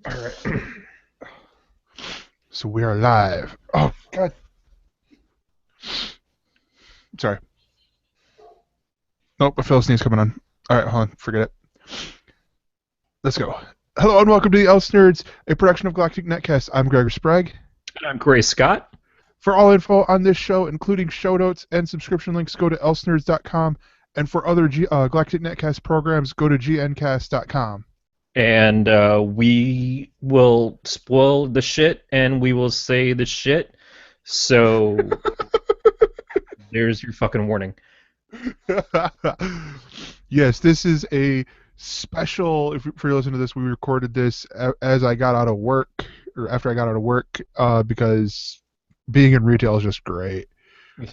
All right. So we are live. Oh God. Sorry. Nope, a Phil sneeze coming on. All right, hold on. Forget it. Let's go. Hello and welcome to the ElseNerds, a production of Galactic Netcasts. I'm Gregor Sprague. I'm Corey Scott. For all info on this show, including show notes and subscription links, go to ElseNerds.com. And for other Galactic Netcast programs, go to gncast.com. And we will spoil the shit and we will say the shit. So there's your fucking warning. Yes, this is a special. If you're listening to this, we recorded this as I got out of work, or after I got out of work, because being in retail is just great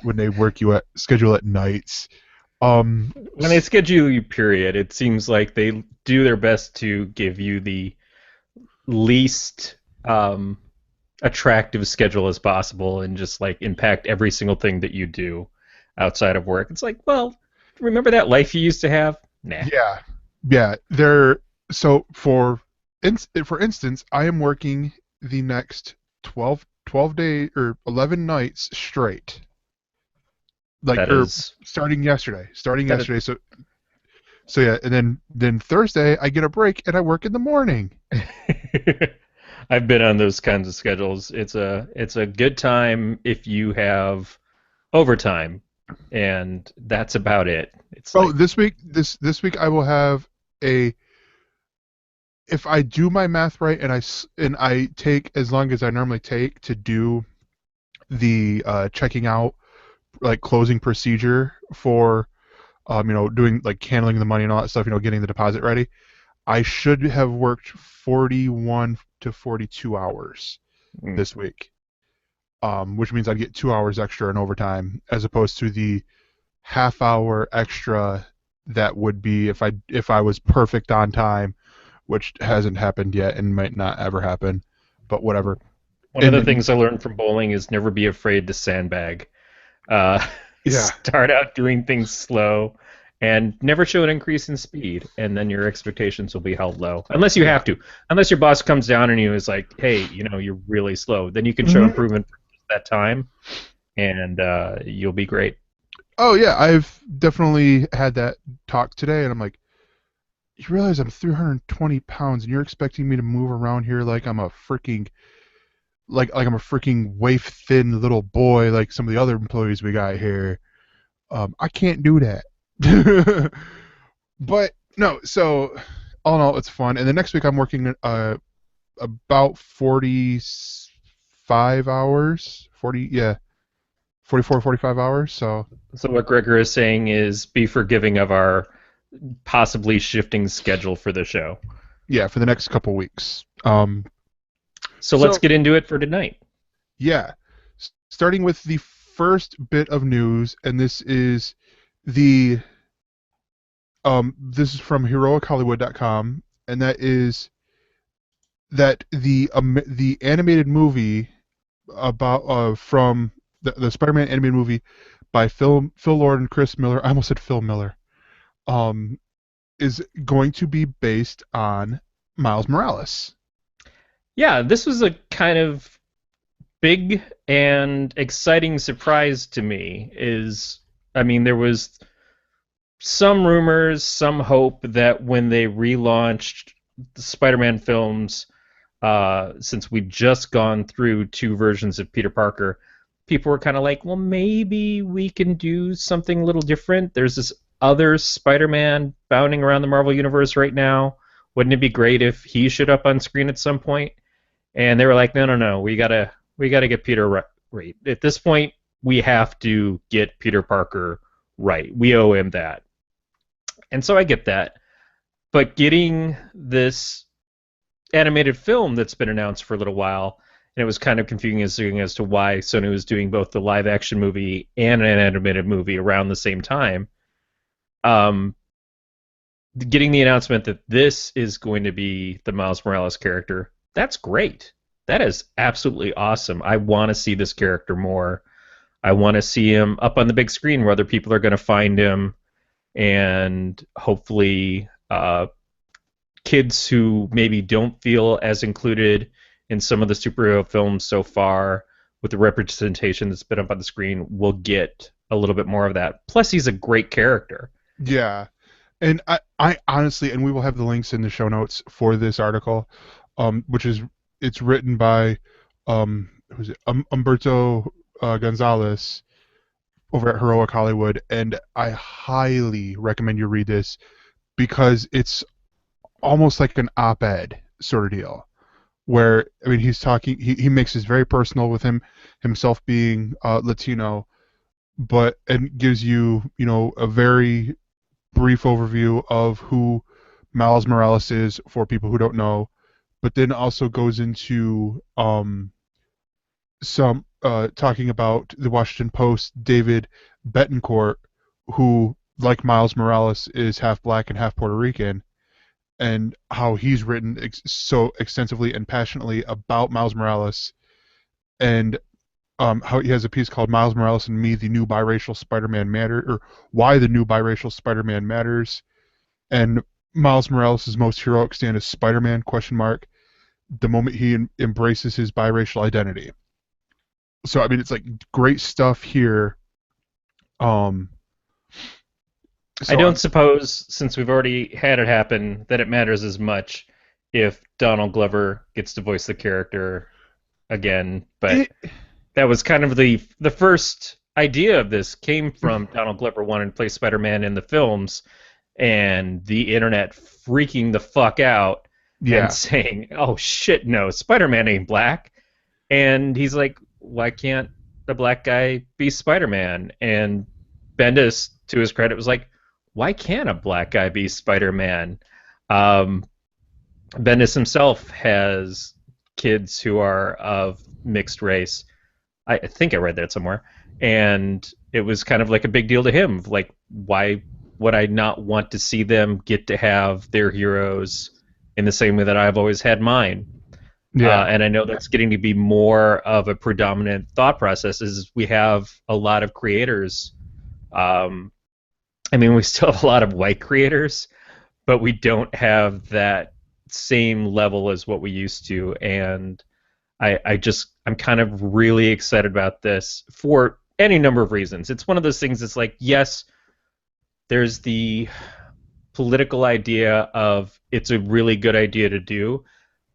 when they schedule at nights. When they schedule you, period, it seems like they do their best to give you the least attractive schedule as possible and just like impact every single thing that you do outside of work. It's like, well, remember that life you used to have? Nah. Yeah, yeah. They're so for instance, I am working the next 12 day or 11 nights straight. Like That or is starting yesterday. Starting that is yesterday. So yeah, and then Thursday I get a break and I work in the morning. I've been on those kinds of schedules. It's a good time if you have overtime, and that's about it. It's Oh, like this week I will have a if I do my math right and I take as long as I normally take to do the checking out like closing procedure for doing like handling the money and all that stuff, getting the deposit ready. I should have worked 41 to 42 hours mm, this week, which means I'd get 2 hours extra in overtime as opposed to the half hour extra that would be if I was perfect on time, which hasn't happened yet and might not ever happen, but whatever. one of And the then things I learned from bowling is never be afraid to sandbag. Uh, yeah, start out doing things slow, and never show an increase in speed, and then your expectations will be held low. Unless you yeah. have to. Unless your boss comes down on you and is like, "Hey, you're really slow." Then you can show Mhm. improvement for that time, and you'll be great. Oh yeah, I've definitely had that talk today, and I'm like, you realize I'm 320 pounds, and you're expecting me to move around here like I'm a freaking waif thin little boy, like some of the other employees we got here. I can't do that. But no, so all in all, it's fun. And the next week I'm working about 45 hours, 40, yeah, 44, 45 hours. So So what Gregor is saying is be forgiving of our possibly shifting schedule for the show. yeah, for the next couple weeks. So let's So get into it for tonight. yeah, starting with the first bit of news, and the this is from heroichollywood.com, and that is that the animated movie about from the Spider-Man animated movie by Phil Lord and Chris Miller. I almost said Phil Miller. Um, is going to be based on Miles Morales. Yeah, this was a kind of big and exciting surprise to me. I mean, there was some rumors, some hope that when they relaunched the Spider-Man films, since we'd just gone through two versions of Peter Parker, people were kind of like, well, maybe we can do something a little different. There's this other Spider-Man bounding around the Marvel Universe right now. Wouldn't it be great if he showed up on screen at some point? And they were like, no, no, no, we gotta get Peter right. At this point, we have to get Peter Parker right. We owe him that. And so I get that. But getting this animated film that's been announced for a little while, and it was kind of confusing as to why Sony was doing both the live action movie and an animated movie around the same time. Um, Getting the announcement that this is going to be the Miles Morales character, that's great. That is absolutely awesome. I want to see this character more. I want to see him up on the big screen where other people are going to find him, and hopefully kids who maybe don't feel as included in some of the superhero films so far with the representation that's been up on the screen will get a little bit more of that. Plus, he's a great character. Yeah. And I honestly, and we will have the links in the show notes for this article, which is it's written by who's it? Umberto Gonzalez over at Heroic Hollywood, and I highly recommend you read this because it's almost like an op-ed sort of deal. Where I mean, he's talking, he makes this very personal with himself being Latino, but and gives you a very brief overview of who Miles Morales is for people who don't know, but then also goes into some talking about the Washington Post David Betancourt, who, like Miles Morales, is half black and half Puerto Rican, and how he's written so extensively and passionately about Miles Morales, and how he has a piece called "Miles Morales and Me: The New Biracial Spider-Man Matter," or "Why the New Biracial Spider-Man Matters," and Miles Morales' most heroic stand is Spider-Man? Question mark. The moment he embraces his biracial identity. So I mean, it's like great stuff here. Um, I so don't suppose, since we've already had it happen, that it matters as much if Donald Glover gets to voice the character again. But it, that was kind of the first idea of this came from Donald Glover wanting to play Spider-Man in the films, and the internet freaking the fuck out and yeah, saying, "Oh shit, no, Spider-Man ain't black." And he's like, "Why can't the black guy be Spider-Man?" And Bendis, to his credit, was like, "Why can't a black guy be Spider-Man?" Um, Bendis himself has kids who are of mixed race. I think I read that somewhere, and it was kind of like a big deal to him. Like, why would I not want to see them get to have their heroes in the same way that I've always had mine? yeah, And I know that's getting to be more of a predominant thought process. Is we have a lot of creators. Um, I mean, we still have a lot of white creators, but we don't have that same level as what we used to. And I'm kind of really excited about this for any number of reasons. It's one of those things that's like, yes, there's the political idea of it's a really good idea to do,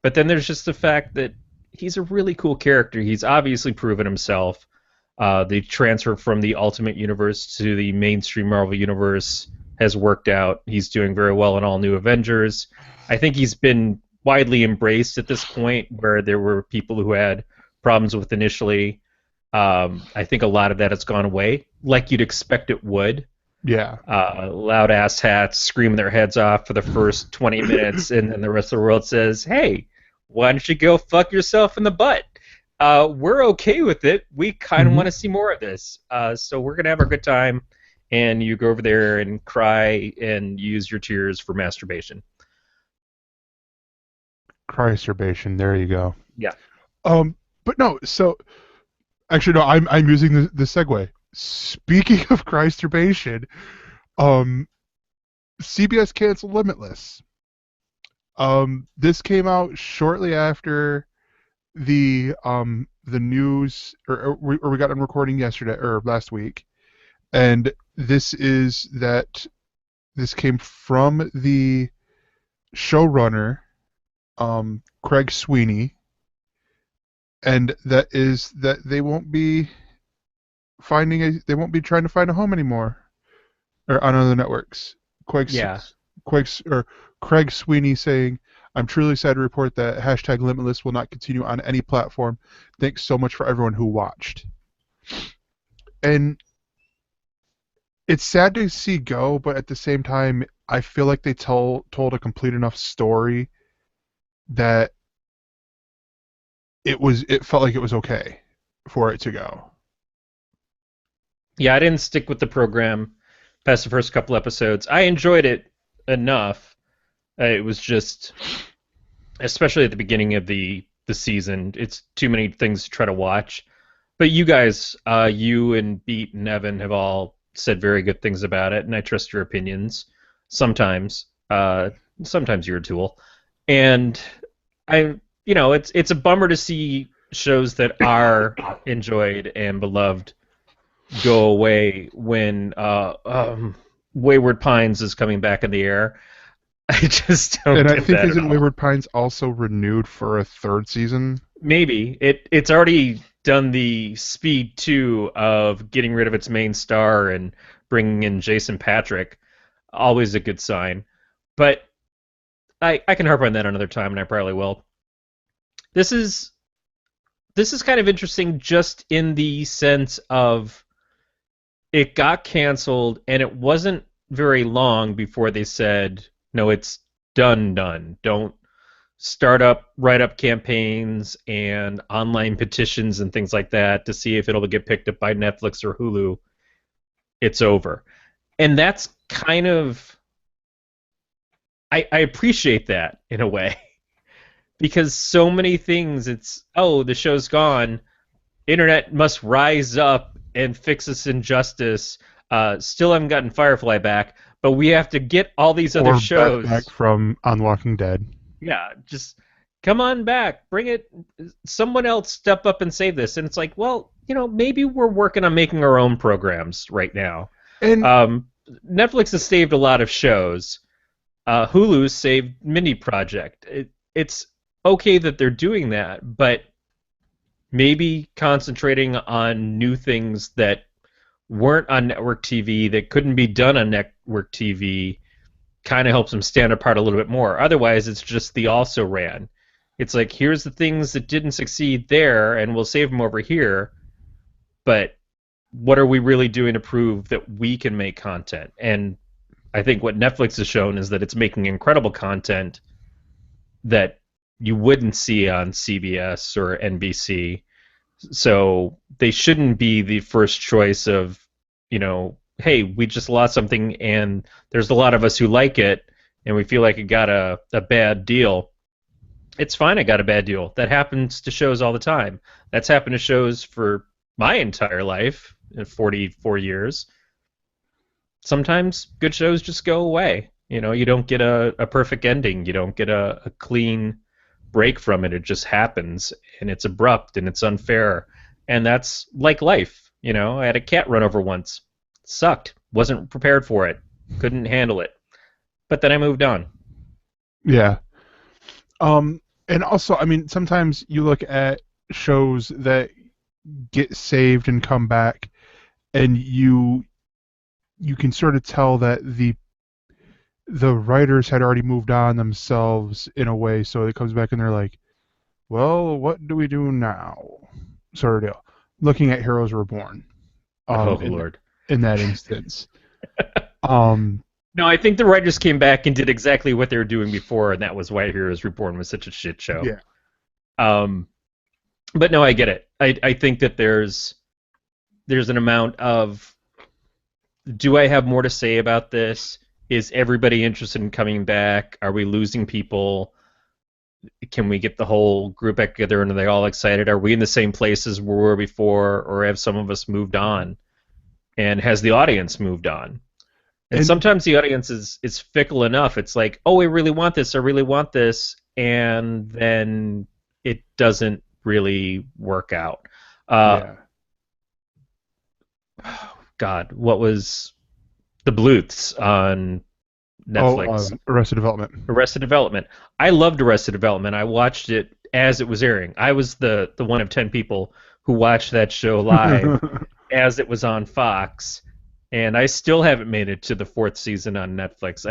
but then there's just the fact that he's a really cool character. He's obviously proven himself. The transfer from the Ultimate Universe to the mainstream Marvel Universe has worked out. He's doing very well in all new Avengers. I think he's been widely embraced at this point, where there were people who had problems with initially. I think a lot of that has gone away, like you'd expect it would. yeah. Loud ass hats screaming their heads off for the first 20 minutes, and then the rest of the world says, "Hey, why don't you go fuck yourself in the butt?" We're okay with it. We kind of Hmm. want to see more of this. So we're going to have a good time, and you go over there and cry and use your tears for masturbation. Cryosturbation. There you go. Yeah. Um, but no. So actually, no. I'm using the segue. Speaking of cryosturbation, um, CBS canceled Limitless. This came out shortly after the news, or we got on recording yesterday or last week, and this came from the showrunner, Craig Sweeney, and that is that they won't be trying to find a home anymore or on other networks. Craig Yeah. or Craig Sweeney saying, "I'm truly sad to report that hashtag Limitless will not continue on any platform. Thanks so much for everyone who watched." And it's sad to see go, but at the same time, I feel like they told a complete enough story that it felt like it was okay for it to go. Yeah, I didn't stick with the program past the first couple episodes. I enjoyed it enough. It was just, especially at the beginning of the season, it's too many things to try to watch. But you guys, you and Beat and Evan have all said very good things about it, and I trust your opinions sometimes. sometimes you're a tool. And it's a bummer to see shows that are enjoyed and beloved go away when Wayward Pines is coming back in the air. I just don't And I get think that at isn't all. Wayward Pines also renewed for a third season? Maybe it's already done the speed 2 of getting rid of its main star and bringing in Jason Patrick. Always a good sign. But I can harp on that another time, and I probably will. This is this is kind of interesting, just in the sense of it got canceled, and it wasn't very long before they said, no, it's done. Don't write up campaigns and online petitions and things like that to see if it'll get picked up by Netflix or Hulu. It's over. And that's kind of, I appreciate that in a way, because so many things, it's, oh, the show's gone. Internet must rise up and fix this injustice. Still haven't gotten Firefly back, but we have to get all these other Or shows. back from On Walking Dead. Yeah, just come on back. Bring it. Someone else step up and save this. And it's like, well, maybe we're working on making our own programs right now. And Netflix has saved a lot of shows. Hulu saved Mini Project. It's okay that they're doing that, but maybe concentrating on new things that weren't on network TV, that couldn't be done on network TV, kind of helps them stand apart a little bit more. Otherwise, it's just the also ran. It's like, here's the things that didn't succeed there, and we'll save them over here, but what are we really doing to prove that we can make content? And I think what Netflix has shown is that it's making incredible content that you wouldn't see on CBS or NBC. So they shouldn't be the first choice of, hey, we just lost something and there's a lot of us who like it and we feel like it got a bad deal. It's fine, I got a bad deal. That happens to shows all the time. That's happened to shows for my entire life, 44 years. Sometimes good shows just go away. You don't get a perfect ending. You don't get a clean break from it. It just happens, and it's abrupt, and it's unfair. And that's like life. I had a cat run over once. Sucked. Wasn't prepared for it. Couldn't handle it. But then I moved on. yeah. And also, I mean, sometimes you look at shows that get saved and come back, and you can sort of tell that the writers had already moved on themselves in a way, so it comes back and they're like, well, what do we do now? Sort of deal. Looking at Heroes Reborn, Oh, in, Lord. in that instance. No, I think the writers came back and did exactly what they were doing before, and that was why Heroes Reborn was such a shit show. Yeah. But no, I get it. I think that there's an amount of, do I have more to say about this? Is everybody interested in coming back? Are we losing people? Can we get the whole group back together and are they all excited? Are we in the same places we were before, or have some of us moved on? And has the audience moved on? And sometimes the audience is fickle enough. It's like, oh, I really want this, and then it doesn't really work out. Yeah. God, what was the Bluths on Netflix? Arrested Development. Arrested Development. I loved Arrested Development. I watched it as it was airing. I was the one of 10 people who watched that show live as it was on Fox, and I still haven't made it to the 4th season on Netflix.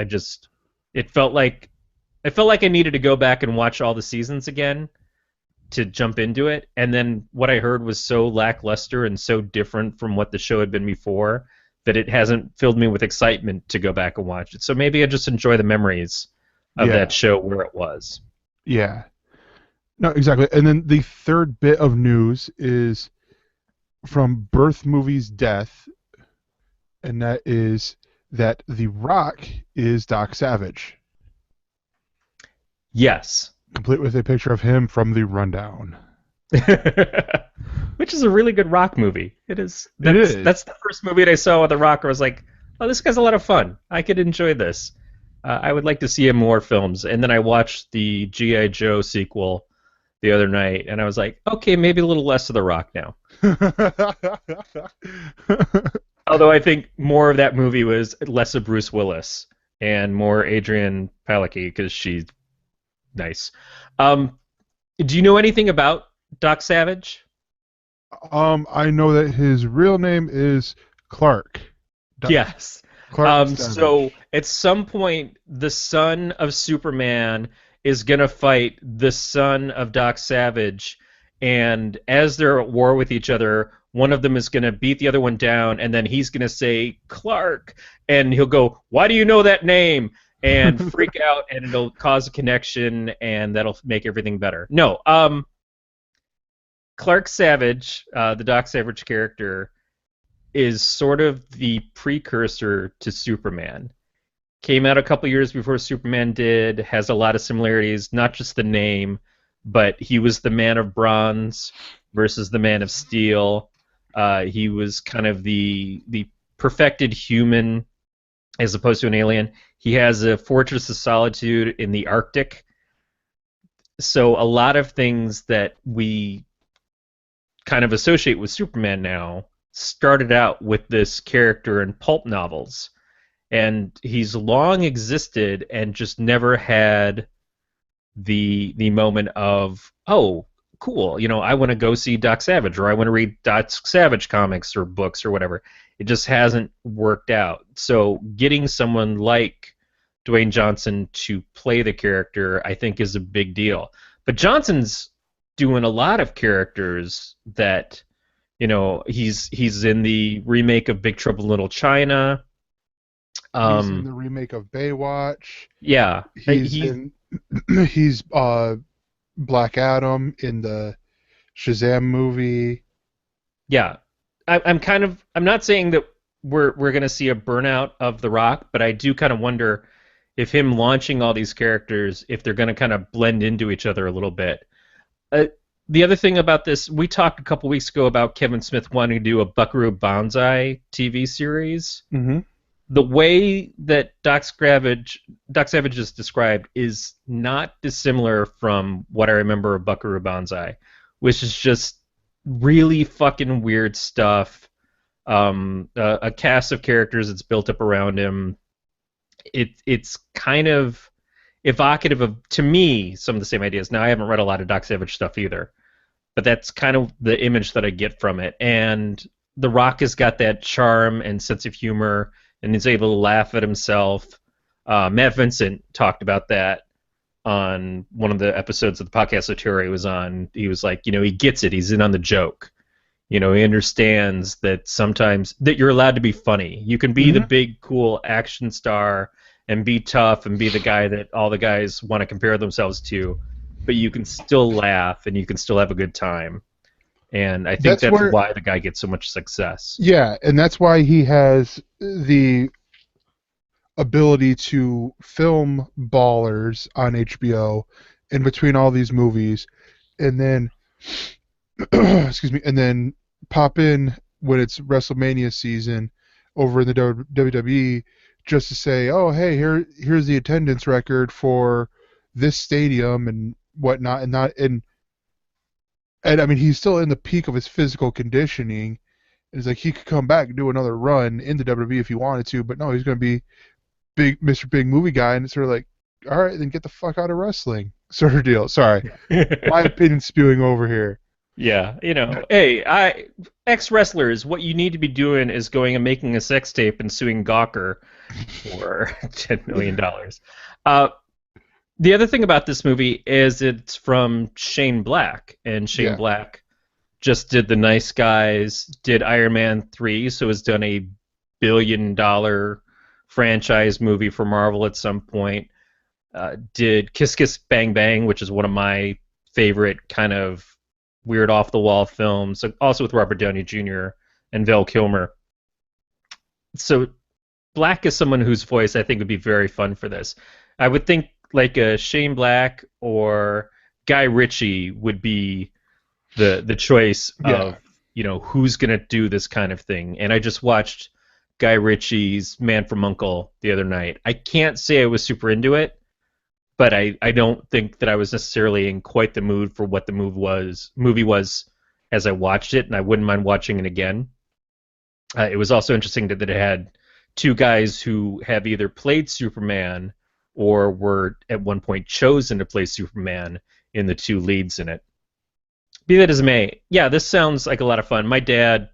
It felt like I needed to go back and watch all the seasons again to jump into it, and then what I heard was so lackluster and so different from what the show had been before that it hasn't filled me with excitement to go back and watch it. So maybe I just enjoy the memories of that show where it was. Yeah. No, exactly. And then the third bit of news is from Birth Movies Death, and that is that The Rock is Doc Savage. Yes. Complete with a picture of him from The Rundown. Which is a really good Rock movie. It is. It is. That's the first movie that I saw with The Rock where I was like, oh, this guy's a lot of fun. I could enjoy this. I would like to see him more films. And then I watched the G.I. Joe sequel the other night, and I was like, okay, maybe a little less of The Rock now. Although I think more of that movie was less of Bruce Willis and more Adrian Palicki because she's nice. Um, do you know anything about Doc Savage? I know that his real name is Clark. Yes. Clark So Savage. at some point, the son of Superman is gonna fight the son of Doc Savage, and as they're at war with each other, one of them is gonna beat the other one down, and then he's gonna say Clark, and he'll go, "Why do you know that name?" and freak out, and it'll cause a connection, and that'll make everything better. No, Clark Savage, the Doc Savage character, is sort of the precursor to Superman. Came out a couple years before Superman did, has a lot of similarities, not just the name, but he was the Man of Bronze versus the Man of Steel. He was kind of the perfected human as opposed to an alien. He has a Fortress of Solitude in the Arctic. So a lot of things that we kind of associate with Superman now started out with this character in pulp novels. And he's long existed and just never had the moment of, oh, cool, I want to go see Doc Savage, or I want to read Doc Savage comics or books or whatever. It just hasn't worked out. So getting someone like Dwayne Johnson to play the character, I think, is a big deal. But Johnson's doing a lot of characters that, he's in the remake of Big Trouble in Little China. He's in Um, the remake of Baywatch. yeah, He's he in he's Black Adam in the Shazam movie. yeah. I'm not saying that we're gonna see a burnout of The Rock, but I do kind of wonder if him launching all these characters, if they're gonna kind of blend into each other a little bit. Uh, the other thing about this, we talked a couple weeks ago about Kevin Smith wanting to do a Buckaroo Banzai TV series. Mm-hmm. The way that Doc Savage is described is not dissimilar from what I remember of Buckaroo Banzai, which is just really fucking weird stuff. A cast of characters that's built up around him. It's kind of evocative of, to me, some of the same ideas. Now I haven't read a lot of Doc Savage stuff either, but that's kind of the image that I get from it. And The Rock has got that charm and sense of humor, and he's able to laugh at himself. Matt Vincent talked about that on one of the episodes of the podcast that Terry was on. He was like, he gets it. He's in on the joke. He understands that sometimes that you're allowed to be funny. You can be the Mm-hmm. big, cool action star and be tough and be the guy that all the guys want to compare themselves to, but you can still laugh and you can still have a good time. And I think That's that's where, why the guy gets so much success. yeah, and that's why he has the ability to film Ballers on HBO in between all these movies, and then excuse me, and then pop in when it's WrestleMania season over in the WWE just to say, oh hey, here's the attendance record for this stadium and whatnot, and not and I mean he's still in the peak of his physical conditioning. It's like he could come back and do another run in the WWE if he wanted to, but no, he's going to be big Mr. Big Movie Guy, and it's sort of like, all right, then get the fuck out of wrestling, sort of deal. Sorry, my opinion spewing over here. Yeah, hey, ex wrestlers, what you need to be doing is going and making a sex tape and suing Gawker for $10 million. Uh, the other thing about this movie is it's from Shane Black, and Shane Yeah, Black just did The Nice Guys, did Iron Man 3, so has done a $1 billion franchise movie for Marvel at some point. Did Kiss Kiss Bang Bang, which is one of my favorite kind of weird off the wall films, also with Robert Downey Jr. and Val Kilmer. So Black is someone whose voice I think would be very fun for this. I would think like a Shane Black or Guy Ritchie would be the choice yeah. of who's gonna do this kind of thing. And I just watched Guy Ritchie's Man from U.N.C.L.E. the other night. I can't say I was super into it, but I don't think that I was necessarily in quite the mood for what the movie was as I watched it, and I wouldn't mind watching it again. It was also interesting that it had two guys who have either played Superman or were at one point chosen to play Superman in the two leads in it. Be that as it may, yeah, this sounds like a lot of fun. My dad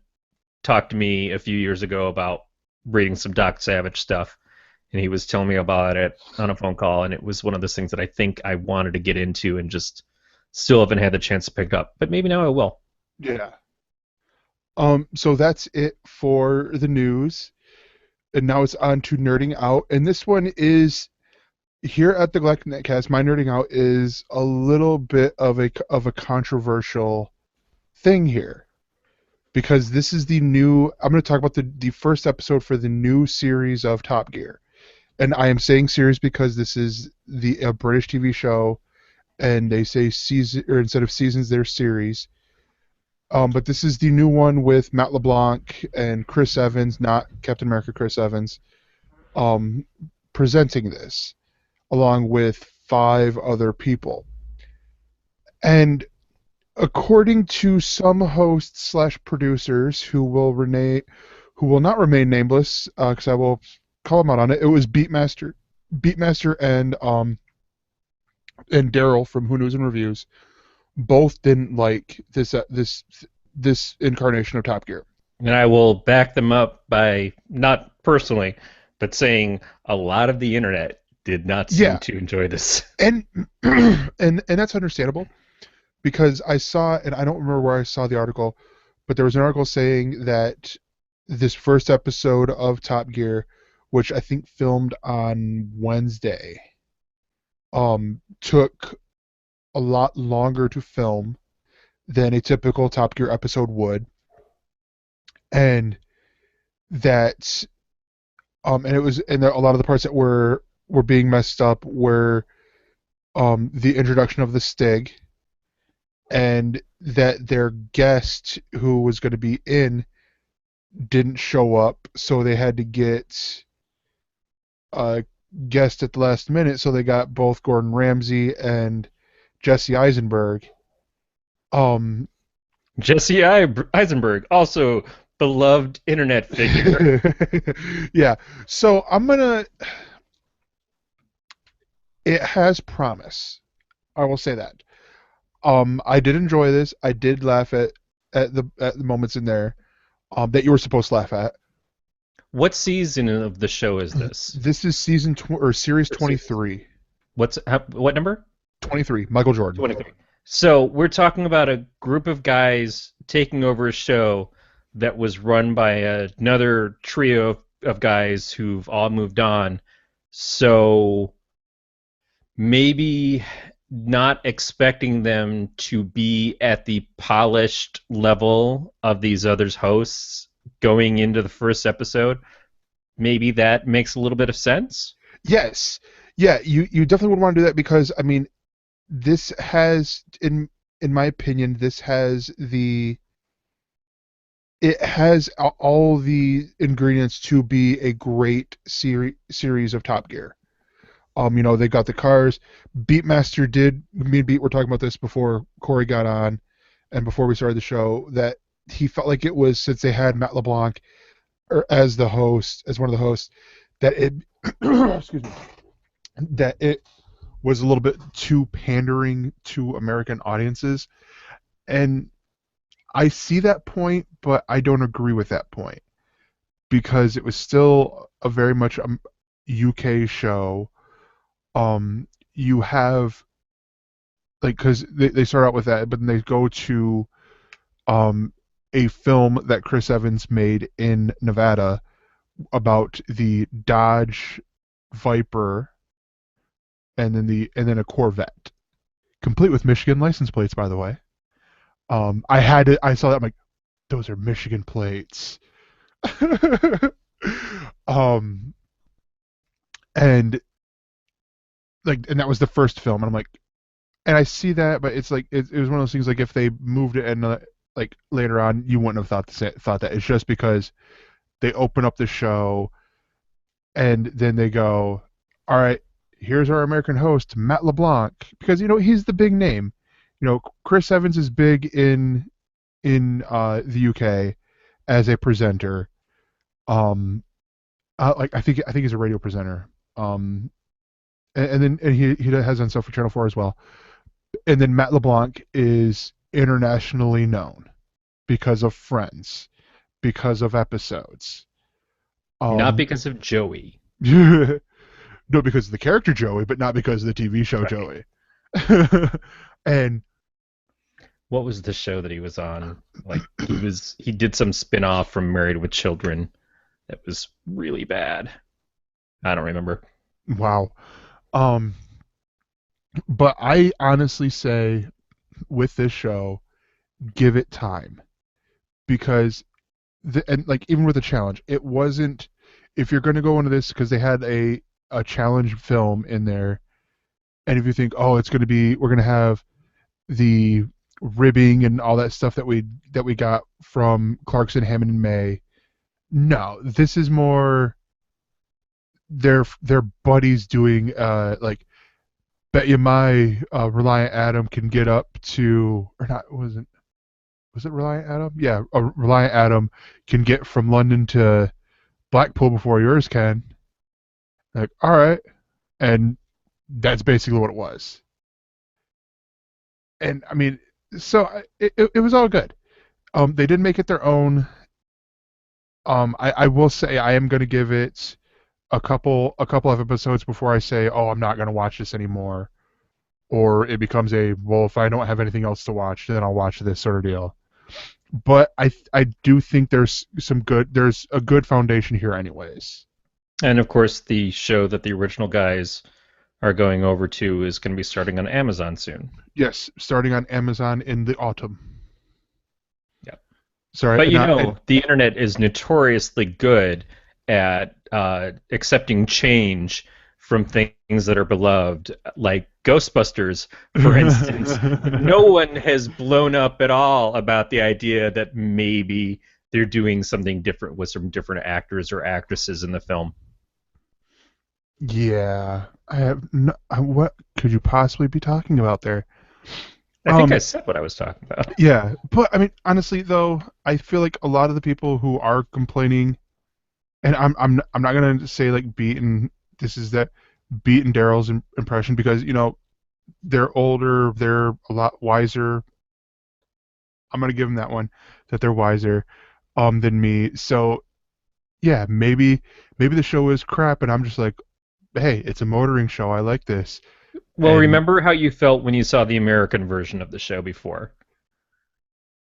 talked to me a few years ago about reading some Doc Savage stuff, and he was telling me about it on a phone call, and it was one of those things that I think I wanted to get into and just still haven't had the chance to pick up. But maybe now I will. Yeah. So that's it for the news. And now it's on to nerding out. And this one is here at the Galactic Netcast. My nerding out is a little bit of a controversial thing here, because this is the new. I'm going to talk about the first episode for the new series of Top Gear, and I am saying series because this is a British TV show, and they say season, or instead of seasons, they're series. But this is the new one with Matt LeBlanc and Chris Evans, not Captain America Chris Evans, presenting this, along with 5 other people. And according to some hosts slash producers who will not remain nameless, because I will call them out on it, it was Beatmaster and Daryl from Who News and Reviews. Both didn't like this incarnation of Top Gear. And I will back them up by, not personally, but saying a lot of the internet did not seem to enjoy this. And and that's understandable, because I saw, and I don't remember where I saw the article, but there was an article saying that this first episode of Top Gear, which I think filmed on Wednesday, took a lot longer to film than a typical Top Gear episode would, and that and it was, and a lot of the parts that were being messed up were the introduction of the Stig, and that their guest who was going to be in didn't show up, so they had to get a guest at the last minute, so they got both Gordon Ramsay and Jesse Eisenberg. Jesse Eisenberg, also beloved internet figure. Yeah. So it has promise. I will say that. I did enjoy this. I did laugh at the moments in there that you were supposed to laugh at. What season of the show is this? This is series 23. What number? 23. Michael Jordan. 23. So we're talking about a group of guys taking over a show that was run by another trio of guys who've all moved on. So maybe not expecting them to be at the polished level of these others hosts going into the first episode. Maybe that makes a little bit of sense. Yes. Yeah, you definitely would want to do that, because I mean, this has, in my opinion, it has all the ingredients to be a great series of Top Gear. They got the cars. Beatmaster did. Me and Beat were talking about this before Corey got on, and before we started the show, that he felt like it was, since they had Matt LeBlanc as one of the hosts, that it excuse me, that it was a little bit too pandering to American audiences. And I see that point, but I don't agree with that point, because it was still a very much UK show. You have, like, because they start out with that, but then they go to a film that Chris Evans made in Nevada about the Dodge Viper, and then a Corvette, complete with Michigan license plates, by the way. I saw that, I'm like, those are Michigan plates. And and that was the first film, and I'm like, and I see that, but it's like it was one of those things, like, if they moved it and like later on, you wouldn't have thought that. It's just because they open up the show, and then they go, all right, here's our American host, Matt LeBlanc, because he's the big name. Chris Evans is big in the UK as a presenter. Um, like I think he's a radio presenter. And then he has done stuff for Channel 4 as well. And then Matt LeBlanc is internationally known because of Friends, because of episodes. Not Um, because of Joey. no, because of the character Joey, but not because of the TV show Right. Joey. And What was the show that he was on? Like he did some spin-off from Married with Children that was really bad. I don't remember. wow. Um, but I honestly say with this show, give it time because and like even with the challenge, it wasn't. If you're going to go into this because they had a challenge film in there, and if you think, oh, it's going to be, we're going to have the ribbing and all that stuff that we got from Clarkson, Hammond, and May. No, this is more their buddies doing like bet you my Reliant Adam can get up to, or not, was it Reliant Adam? Yeah, Reliant Adam can get from London to Blackpool before yours can. Like, all right, and that's basically what it was. And I mean, so it was all good. They did make it their own. I will say I am going to give it a couple of episodes before I say, oh, I'm not going to watch this anymore, or it becomes a, well, if I don't have anything else to watch, then I'll watch this sort of deal. But I do think there's a good foundation here anyways. And of course, the show that the original guys are going over to is going to be starting on Amazon soon. Yes, starting on Amazon in the autumn. Yeah. Sorry, But not. the internet is notoriously good at accepting change from things that are beloved, like Ghostbusters, for instance. No one has blown up at all about the idea that maybe they're doing something different with some different actors or actresses in the film. Yeah, I have no, what could you possibly be talking about there? I think I Um, said what I was talking about. yeah, but I mean, honestly though, I feel like a lot of the people who are complaining, and I'm not gonna say like beaten. This is that beaten Daryl's impression because they're older, they're a lot wiser. I'm gonna give them that one, that they're wiser than me. So yeah, maybe the show is crap, and I'm just like, hey, it's a motoring show. I like this, Well, and remember how you felt when you saw the American version of the show before?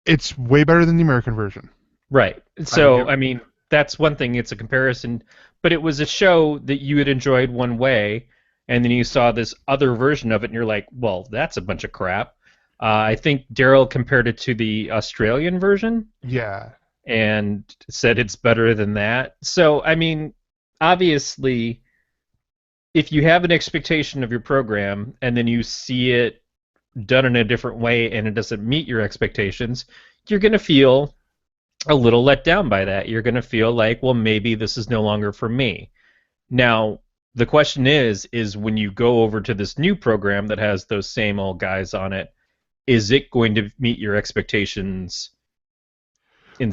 it's way better than the American version. Right. I will So, give. I mean, that's one thing, it's a comparison, but it was a show that you had enjoyed one way, and then you saw this other version of it, and you're like, well, that's a bunch of crap. I think Daryl compared it to the Australian version Yeah, and said it's better than that. So, I mean, obviously, if you have an expectation of your program and then you see it done in a different way and it doesn't meet your expectations, you're going to feel a little let down by that. You're going to feel like, well, maybe this is no longer for me. Now, the question is when you go over to this new program that has those same old guys on it, is it going to meet your expectations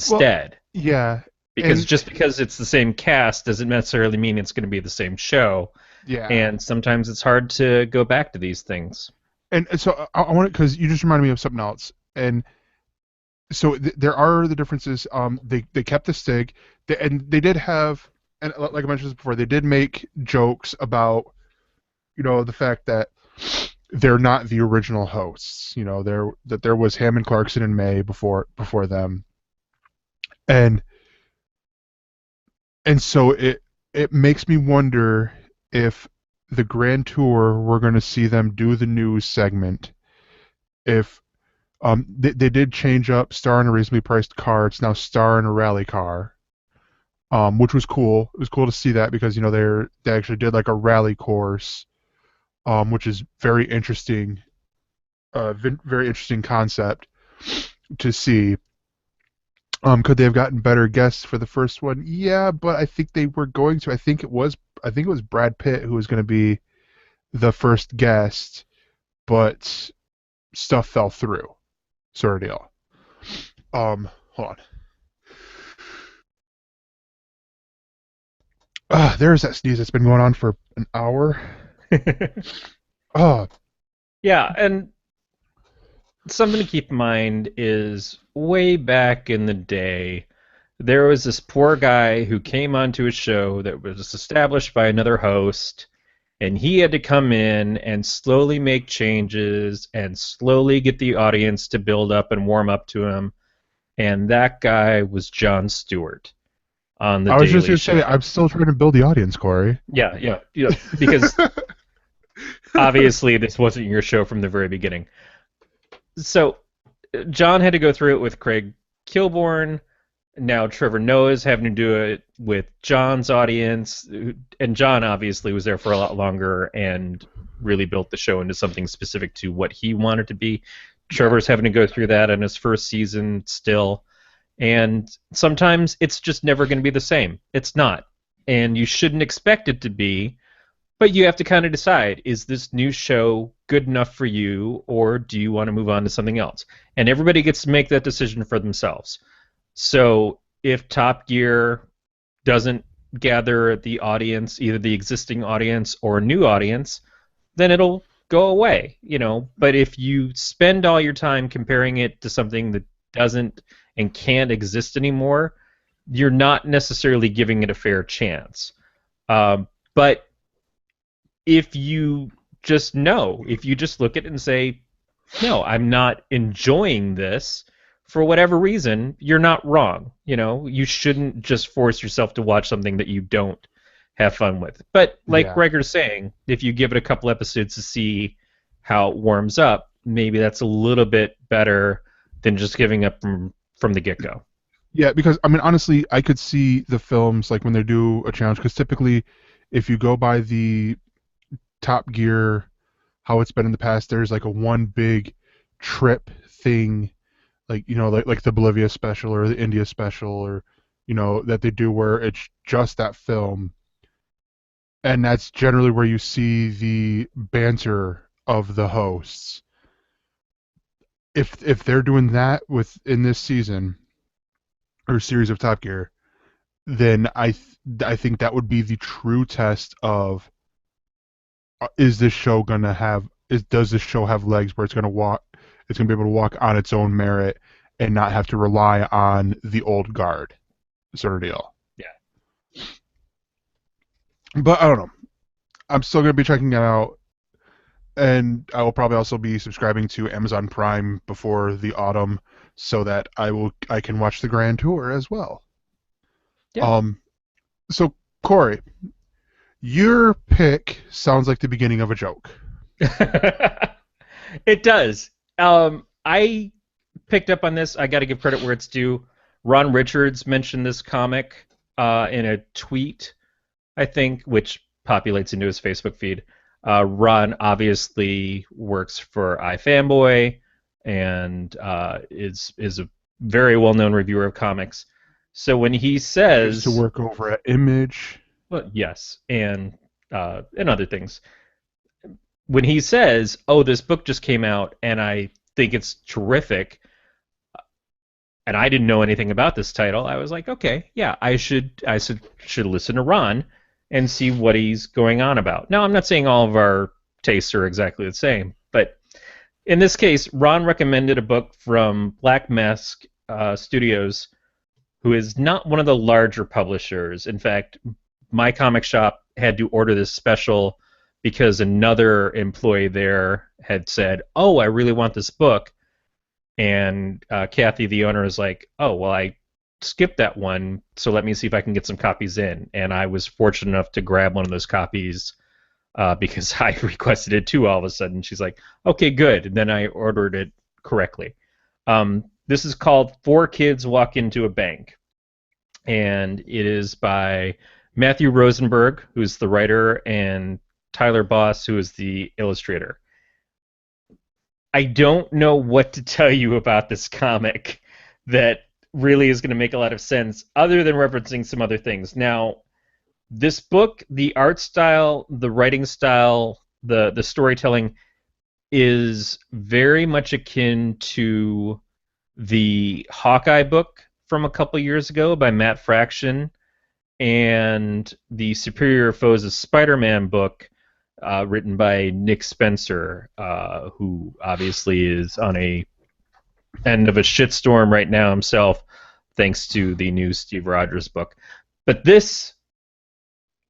well, instead? yeah, Because and just because it's the same cast doesn't necessarily mean it's going to be the same show. yeah, And sometimes it's hard to go back to these things. and so I want it because you just reminded me of something else, and so there are the differences. They kept the Stig, and they did have, and like I mentioned before, they did make jokes about the fact that they're not the original hosts. There was Hammond, Clarkson, and May before them, and so it makes me wonder if the Grand Tour we're going to see them do the news segment. If they did change up star in a reasonably priced car, it's now star in a rally car, which was cool. It was cool to see that because they actually did like a rally course, which is very interesting, very interesting concept to see. Could they have gotten better guests for the first one? Yeah, but I think they were going to. I think it was Brad Pitt who was going to be the first guest, but stuff fell through, sort of deal. Hold on. There's that sneeze that's been going on for an hour. Uh, Yeah, and something to keep in mind is way back in the day, there was this poor guy who came onto a show that was established by another host, and he had to come in and slowly make changes and slowly get the audience to build up and warm up to him. And that guy was Jon Stewart on The I was just Daily going to say, Show. I'm still trying to build the audience, Corey. Yeah, because obviously this wasn't your show from the very beginning. So John had to go through it with Craig Kilborn. Now Trevor Noah's having to do it with John's audience, and John obviously was there for a lot longer and really built the show into something specific to what he wanted to be. Trevor's having to go through that in his first season still, and sometimes it's just never going to be the same. It's not, and you shouldn't expect it to be, but you have to kind of decide, is this new show good enough for you, or do you want to move on to something else? And everybody gets to make that decision for themselves. So if Top Gear doesn't gather the audience, either the existing audience or a new audience, then it'll go away, you know. But if you spend all your time comparing it to something that doesn't and can't exist anymore, you're not necessarily giving it a fair chance. But if you just know, if you just look at it and say, no, I'm not enjoying this for whatever reason, you're not wrong. You know, you shouldn't just force yourself to watch something that you don't have fun with. But like Yeah. Gregor's saying, if you give it a couple episodes to see how it warms up, maybe that's a little bit better than just giving up from the get-go. Yeah, because I mean, honestly, I could see the films like when they do a challenge. Because typically, if you go by the Top Gear, how it's been in the past, there's like a one big trip thing, like like the Bolivia special or the India special, or that they do where it's just that film, and that's generally where you see the banter of the hosts. If they're doing that in this season or series of Top Gear, then I think that would be the true test of is this show gonna have is does this show have legs where it's gonna be able to walk on its own merit and not have to rely on the old guard sort of deal. Yeah. But I don't know. I'm still gonna be checking it out, and I will probably also be subscribing to Amazon Prime before the autumn so that I can watch the Grand Tour as well. Yeah. Um, so Corey, your pick sounds like the beginning of a joke. It does. I picked up on this. I got to give credit where it's due. Ron Richards mentioned this comic in a tweet, I think, which populates into his Facebook feed. Ron obviously works for iFanboy and is a very well-known reviewer of comics. So when he Used to says, work over at Image. well, yes, and other things. When he says, "Oh, this book just came out and I think it's terrific," and I didn't know anything about this title, I was like, "Okay, yeah, I should listen to Ron and see what he's going on about." Now, I'm not saying all of our tastes are exactly the same, but in this case, Ron recommended a book from Black Mask Studios, who is not one of the larger publishers. In fact, my comic shop had to order this special because another employee there had said, "Oh, I really want this book," and Kathy, the owner, is like, "Oh, well, I skipped that one, so let me see if I can get some copies in." And I was fortunate enough to grab one of those copies because I requested it too. All of a sudden, she's like, "Okay, good." And then I ordered it correctly. This is called Four Kids Walk Into a Bank, and it is by Matthew Rosenberg, who's the writer, and Tyler Boss, who is the illustrator. I don't know what to tell you about this comic that really is going to make a lot of sense, other than referencing some other things. Now, this book, the art style, the writing style, the storytelling is very much akin to the Hawkeye book from a couple years ago by Matt Fraction, and the Superior Foes of Spider-Man book written by Nick Spencer, who obviously is on a end of a shitstorm right now himself, thanks to the new Steve Rogers book. But this,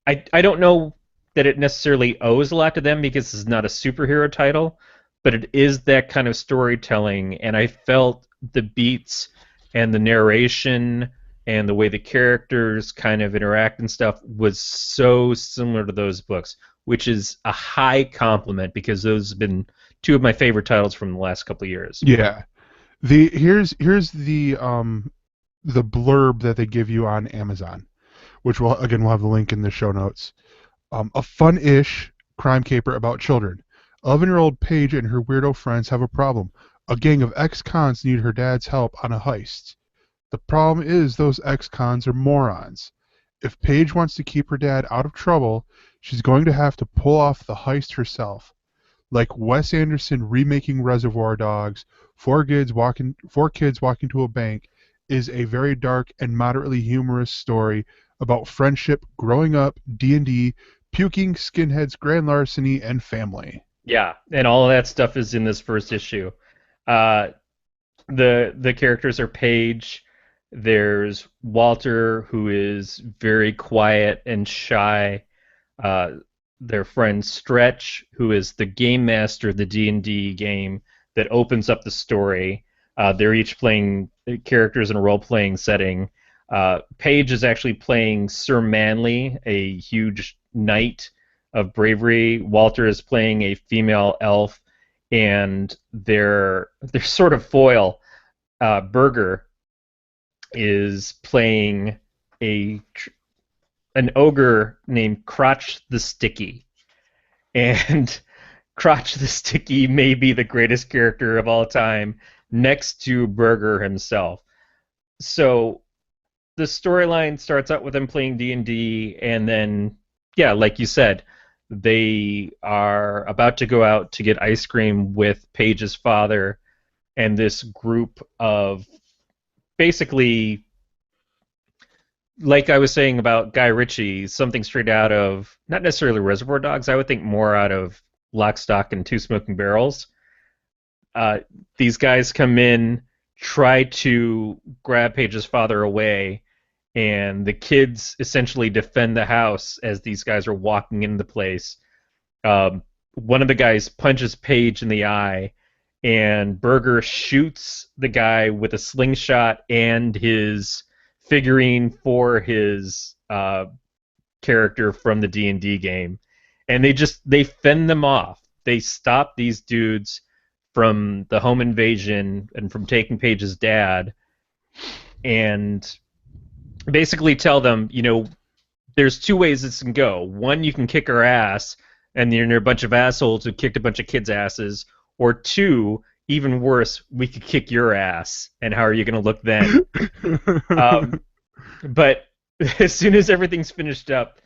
I don't know that it necessarily owes a lot to them because it's not a superhero title, but it is that kind of storytelling, and I felt the beats and the narration and the way the characters kind of interact and stuff was so similar to those books, which is a high compliment because those have been two of my favorite titles from the last couple of years. Yeah. Here's the blurb that they give you on Amazon, which we'll have the link in the show notes. A fun-ish crime caper about children. 11-year-old Paige and her weirdo friends have a problem. A gang of ex-cons need her dad's help on a heist. The problem is those ex-cons are morons. If Paige wants to keep her dad out of trouble, she's going to have to pull off the heist herself. Like Wes Anderson remaking Reservoir Dogs, Four Kids Walking to a Bank is a very dark and moderately humorous story about friendship, growing up, D&D, puking, skinheads, grand larceny, and family. Yeah, and all of that stuff is in this first issue. Uh, the characters are Paige. There's Walter, who is very quiet and shy. Uh, their friend Stretch, who is the game master of the D&D game that opens up the story. They're each playing characters in a role-playing setting. Paige is actually playing Sir Manley, a huge knight of bravery. Walter is playing a female elf, and their sort of foil, Berger, is playing an ogre named Crotch the Sticky. And Crotch the Sticky may be the greatest character of all time, next to Berger himself. So the storyline starts out with them playing D&D, and then, yeah, like you said, they are about to go out to get ice cream with Paige's father, and this group of basically, like I was saying about Guy Ritchie, something straight out of, not necessarily Reservoir Dogs, I would think more out of Lock, Stock, and Two Smoking Barrels. These guys come in, try to grab Paige's father away, and the kids essentially defend the house as these guys are walking into the place. One of the guys punches Paige in the eye, and Berger shoots the guy with a slingshot and his figurine for his character from the D&D game, and they fend them off. They stop these dudes from the home invasion and from taking Paige's dad, and basically tell them, there's two ways this can go. One, you can kick her ass, and you're a bunch of assholes who kicked a bunch of kids' asses. Or two, even worse, we could kick your ass, and how are you going to look then? But as soon as everything's finished up,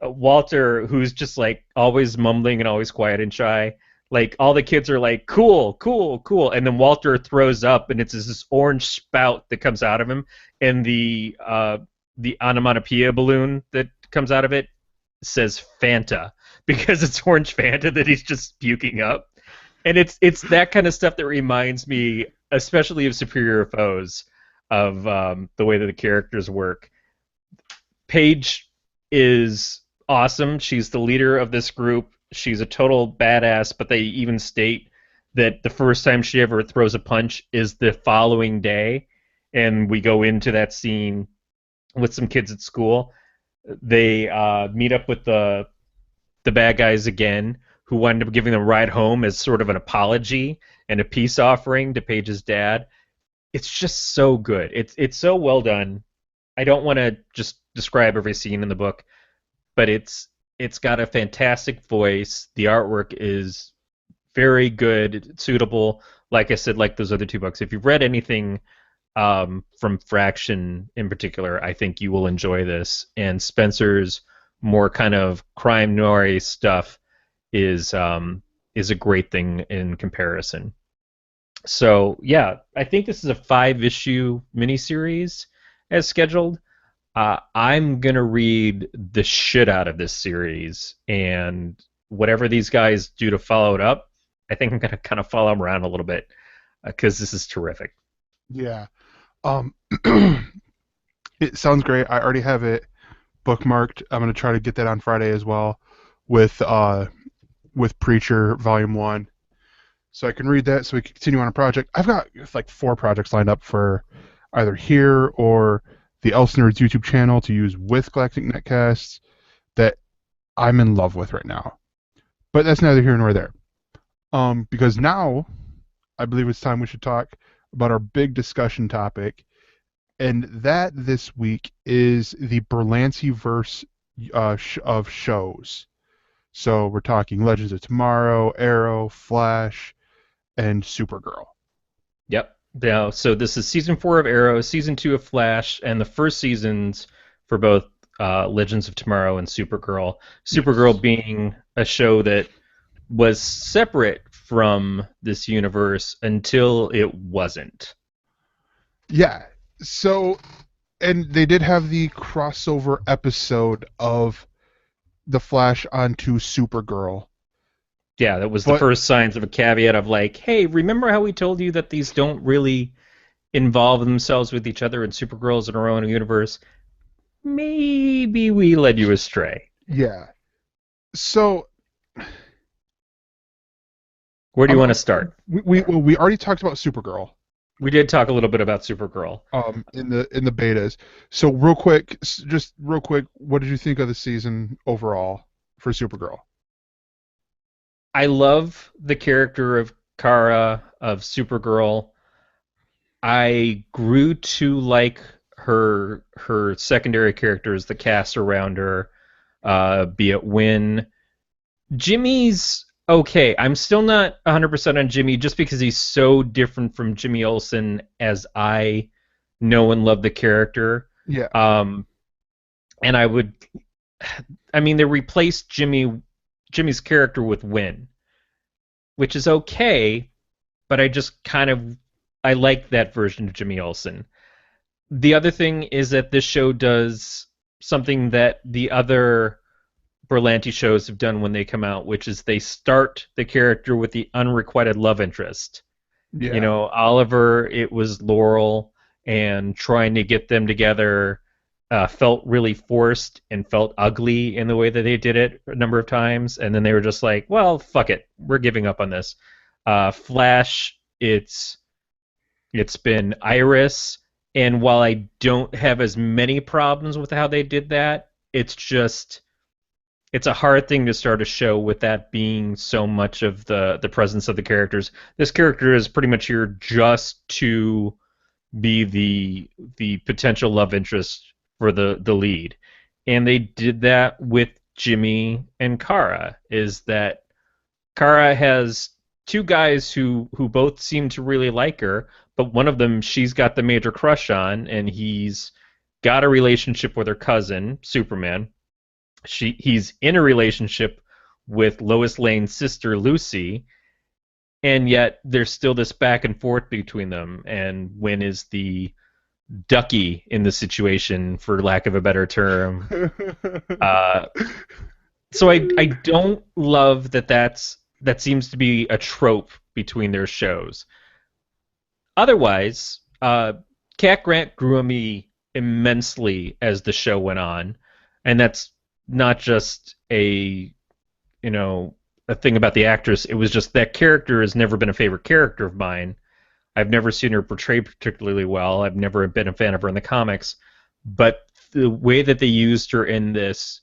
Walter, who's just like always mumbling and always quiet and shy, like all the kids are like, cool, cool, cool, and then Walter throws up, and it's this orange spout that comes out of him, and the onomatopoeia balloon that comes out of it says Fanta, because it's orange Fanta that he's just puking up. And it's that kind of stuff that reminds me, especially of Superior Foes, of the way that the characters work. Paige is awesome. She's the leader of this group. She's a total badass, but they even state that the first time she ever throws a punch is the following day. And we go into that scene with some kids at school. They meet up with the bad guys again, who wind up giving them a ride home as sort of an apology and a peace offering to Paige's dad. It's just so good. It's so well done. I don't want to just describe every scene in the book, but it's got a fantastic voice. The artwork is very good, suitable. Like I said, like those other two books. If you've read anything from Fraction in particular, I think you will enjoy this. And Spencer's more kind of crime noir stuff is a great thing in comparison. So yeah, I think this is a 5-issue miniseries as scheduled. I'm gonna read the shit out of this series, and whatever these guys do to follow it up, I think I'm gonna kind of follow them around a little bit because this is terrific. Yeah. Um, it sounds great. I already have it bookmarked. I'm gonna try to get that on Friday as well, with Preacher Volume One, so I can read that. So we can continue on a project. I've got like 4 projects lined up for either here or the ElseNerds YouTube channel to use with Galactic Netcasts that I'm in love with right now. But that's neither here nor there. Because now I believe it's time we should talk about our big discussion topic, and that this week is the Berlanti-verse of shows. So we're talking Legends of Tomorrow, Arrow, Flash, and Supergirl. Yep. Now, so this is season 4 of Arrow, season 2 of Flash, and the first seasons for both Legends of Tomorrow and Supergirl. Supergirl Yes. being a show that was separate from this universe until it wasn't. Yeah. So, and they did have the crossover episode of the Flash onto Supergirl. Yeah, that was the But first signs of a caveat of like, hey, remember how we told you that these don't really involve themselves with each other and Supergirl's in her own universe? Maybe we led you astray. yeah. So Where do you want to start? we already talked about Supergirl We did talk a little bit about Supergirl. in the betas. So real quick, just real quick, what did you think of the season overall for Supergirl? I love the character of Kara, of Supergirl. I grew to like her secondary characters, the cast around her, be it Win. Jimmy's okay. I'm still not 100% on Jimmy just because he's so different from Jimmy Olsen as I know and love the character. Yeah. Um, and I mean, they replaced Jimmy's character with Win, which is okay, but I just kind of I like that version of Jimmy Olsen. The other thing is that this show does something that the other Berlanti shows have done when they come out, which is they start the character with the unrequited love interest. You Yeah. know, Oliver, it was Laurel, and trying to get them together felt really forced and felt ugly in the way that they did it a number of times. And then they were just like, well, fuck it. We're giving up on this. Flash, it's been Iris. And while I don't have as many problems with how they did that, it's a hard thing to start a show with that being so much of the presence of the characters. This character is pretty much here just to be the potential love interest for the lead, and they did that with Jimmy and Kara. Is that Kara has two guys who both seem to really like her, but one of them she's got the major crush on, and he's got a relationship with her cousin Superman. He's in a relationship with Lois Lane's sister Lucy, and yet there's still this back and forth between them. And Win is the ducky in the situation, for lack of a better term. Uh, so I don't love that seems to be a trope between their shows. Otherwise, Cat Grant grew on me immensely as the show went on, and that's not just a thing about the actress. It was just that character has never been a favorite character of mine. I've never seen her portrayed particularly well. I've never been a fan of her in the comics, but the way that they used her in this,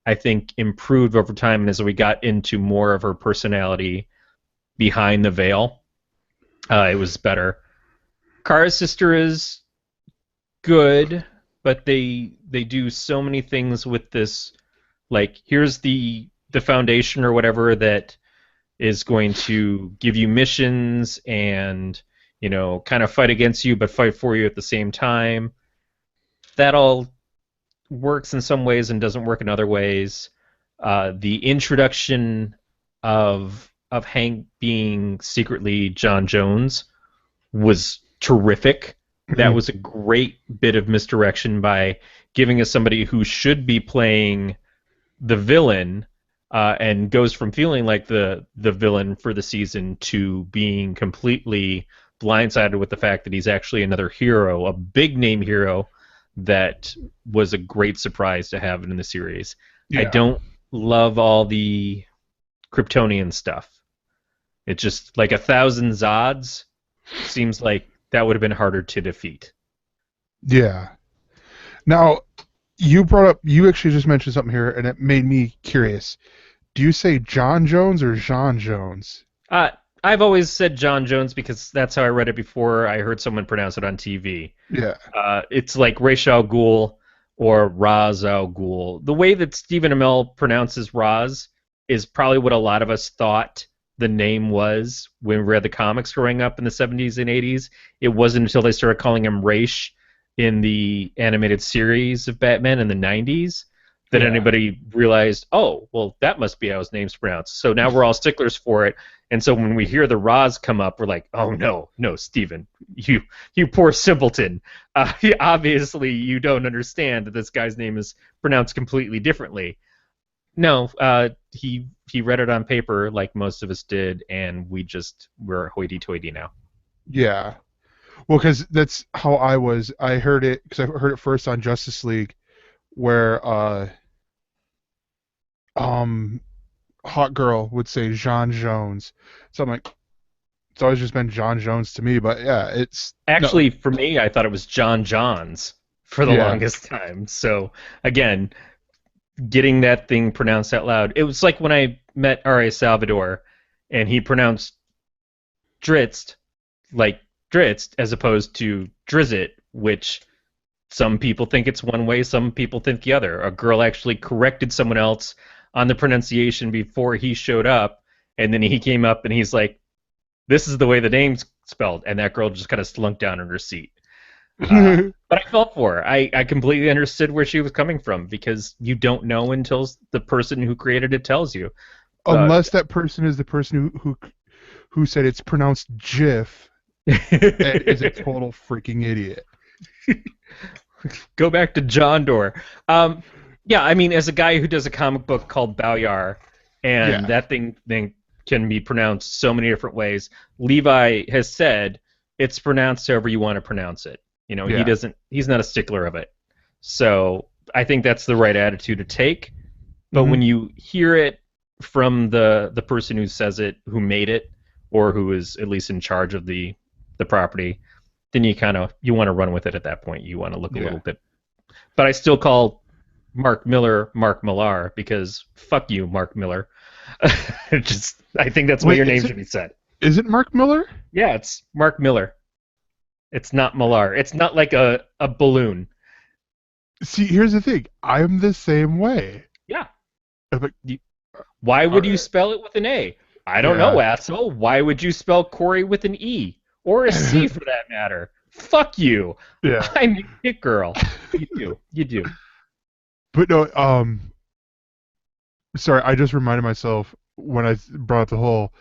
I think, improved over time, and as we got into more of her personality behind the veil, it was better. Kara's sister is good, but they do so many things with this. Like, here's the foundation or whatever that is going to give you missions, and kind of fight against you but fight for you at the same time. That all works in some ways and doesn't work in other ways. The introduction of Hank being secretly John Jones was terrific. That was a great bit of misdirection by giving us somebody who should be playing the villain, and goes from feeling like the villain for the season to being completely blindsided with the fact that he's actually another hero, a big name hero that was a great surprise to have in the series. Yeah. I don't love all the Kryptonian stuff. It's just like 1,000 Zods seems like that would have been harder to defeat. Yeah. Now, you actually just mentioned something here, and it made me curious. Do you say John Jones or Jean Jones? I've always said John Jones because that's how I read it before I heard someone pronounce it on TV. Yeah. It's like Ra's al Ghul or Ra's al Ghul. The way that Stephen Amell pronounces Ra's is probably what a lot of us thought the name was when we read the comics growing up in the 70s and 80s. It wasn't until they started calling him Ra's in the animated series of Batman in the 90s that anybody realized, oh, well, that must be how his name's pronounced. So now we're all sticklers for it. And so when we hear the Ra's come up, we're like, oh, no, Stephen, you poor simpleton. Obviously, you don't understand that this guy's name is pronounced completely differently. No, he read it on paper like most of us did, and we're hoity-toity now. Yeah. Well, because that's how I was. I heard it because I heard it first on Justice League, where Hot Girl would say John Jones. So I'm like, it's always just been John Jones to me. But yeah, it's actually for me. I thought it was John Johns for the longest time. So again, getting that thing pronounced out loud, it was like when I met R.A. Salvador, and he pronounced Dritz like Dritz as opposed to Drizzit, which some people think it's one way, some people think the other. A girl actually corrected someone else on the pronunciation before he showed up, and then he came up and he's like, this is the way the name's spelled, and that girl just kind of slunk down in her seat. But I felt for her. I completely understood where she was coming from, because you don't know until the person who created it tells you. Unless that person is the person who said it's pronounced GIF and is a total freaking idiot. Go back to John Doerr. Yeah, I mean, as a guy who does a comic book called Balyar, and that thing can be pronounced so many different ways, Levi has said it's pronounced however you want to pronounce it. He's not a stickler of it. So I think that's the right attitude to take. But when you hear it from the person who says it, who made it, or who is at least in charge of the property, then you want to run with it at that point. You want to look a little bit. But I still call Mark Miller Mark Millar, because fuck you, Mark Miller. I think that's the way your name should be said. Is it Mark Miller? Yeah, it's Mark Miller. It's not Millar. It's not like a balloon. See, here's the thing. I'm the same way. Yeah. But, why would you spell it with an A? I don't know, asshole. Why would you spell Corey with an E? Or a C, for that matter? Fuck you. Yeah. I'm a hit girl. You do. But no, sorry, I just reminded myself when I brought up the whole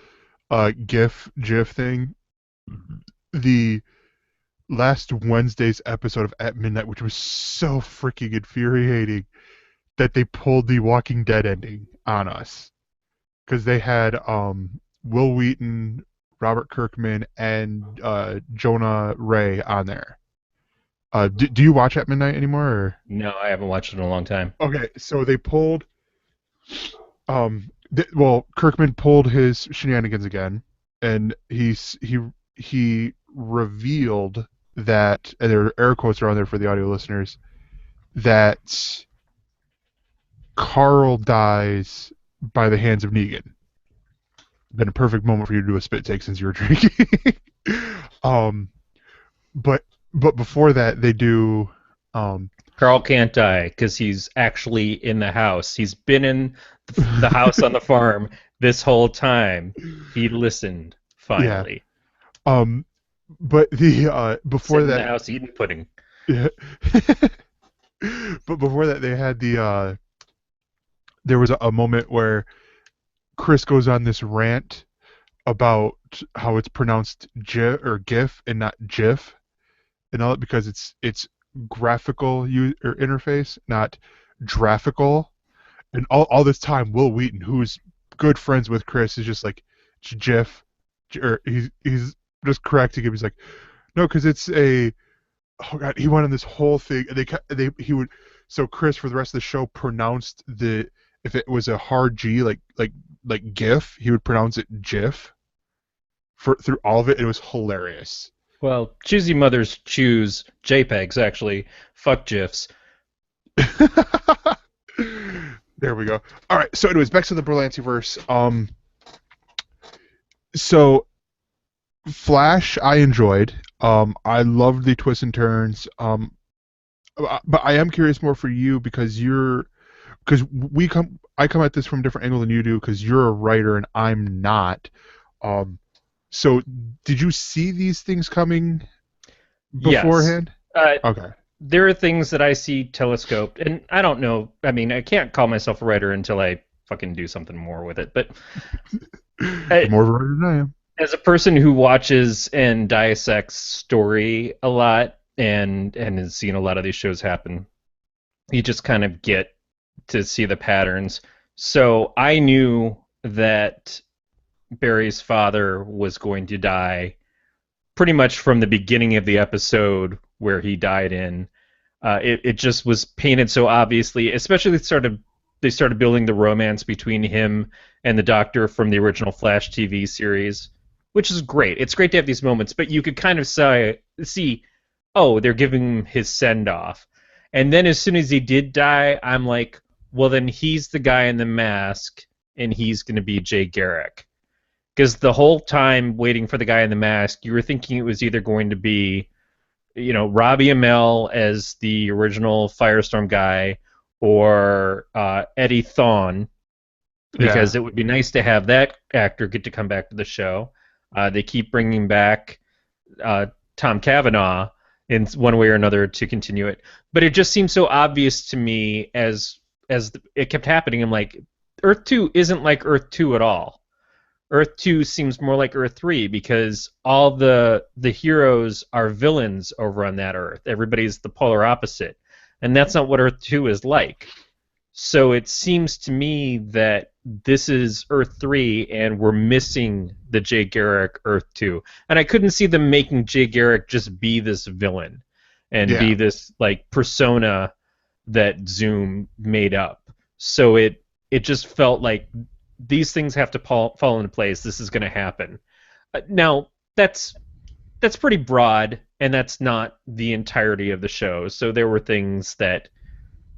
GIF thing. The last Wednesday's episode of At Midnight, which was so freaking infuriating, that they pulled the Walking Dead ending on us, because they had Will Wheaton, Robert Kirkman, and Jonah Ray on there. Do you watch At Midnight anymore? Or? No, I haven't watched it in a long time. Okay, so they pulled. Kirkman pulled his shenanigans again, and he revealed that, and there are air quotes are on there for the audio listeners, that Carl dies by the hands of Negan. Been a perfect moment for you to do a spit take since you were drinking. But before that, they do. Carl can't die because he's actually in the house. He's been in the house on the farm this whole time. He listened finally. Yeah. but the before Sitting in the that, house eating pudding. yeah. But before that, they had there was a moment where Chris goes on this rant about how it's pronounced GIF or GIF and not GIF, and all that because it's graphical or interface, not graphical. And all this time, Will Wheaton, who's good friends with Chris, is just like GIF, or he's just correcting him. He's like, no, because it's a oh god, he went on this whole thing. They he would so Chris for the rest of the show pronounced the if it was a hard G like GIF, he would pronounce it GIF for through all of it. It was hilarious. Well, choosy mothers choose JPEGs, actually. Fuck GIFs. There we go. All right. So, anyways, back to the Berlanti-verse. So Flash, I enjoyed. I loved the twists and turns. But I am curious more for you because I come at this from a different angle than you do because you're a writer and I'm not. Um, so did you see these things coming Yes. beforehand? Uh, Okay. there are things that I see telescoped, and I don't know. I mean, I can't call myself a writer until I fucking do something more with it. But You're I, more of a writer than I am. as a person who watches and dissects story a lot and has seen a lot of these shows happen, you just kind of get to see the patterns. So I knew that Barry's father was going to die pretty much from the beginning of the episode where he died in. It just was painted so obviously, especially they started building the romance between him and the Doctor from the original Flash TV series, which is great. It's great to have these moments, but you could kind of see, oh, they're giving him his send off, and then as soon as he did die, I'm like, well, then he's the guy in the mask, and he's going to be Jay Garrick. Because the whole time waiting for the guy in the mask, you were thinking it was either going to be, Robbie Amell as the original Firestorm guy, or Eddie Thawne, Yeah. because it would be nice to have that actor get to come back to the show. They keep bringing back uh, Tom Cavanaugh in one way or another to continue it, but it just seemed so obvious to me as it kept happening. I'm like, Earth 2 isn't like Earth 2 at all. Earth 2 seems more like Earth 3 because all the heroes are villains over on that Earth. Everybody's the polar opposite. And that's not what Earth 2 is like. So it seems to me that this is Earth 3 and we're missing the Jay Garrick Earth 2. And I couldn't see them making Jay Garrick just be this villain and Yeah. be this like persona that Zoom made up. So it just felt like these things have to fall into place. This is going to happen. Now that's pretty broad, and that's not the entirety of the show. So there were things that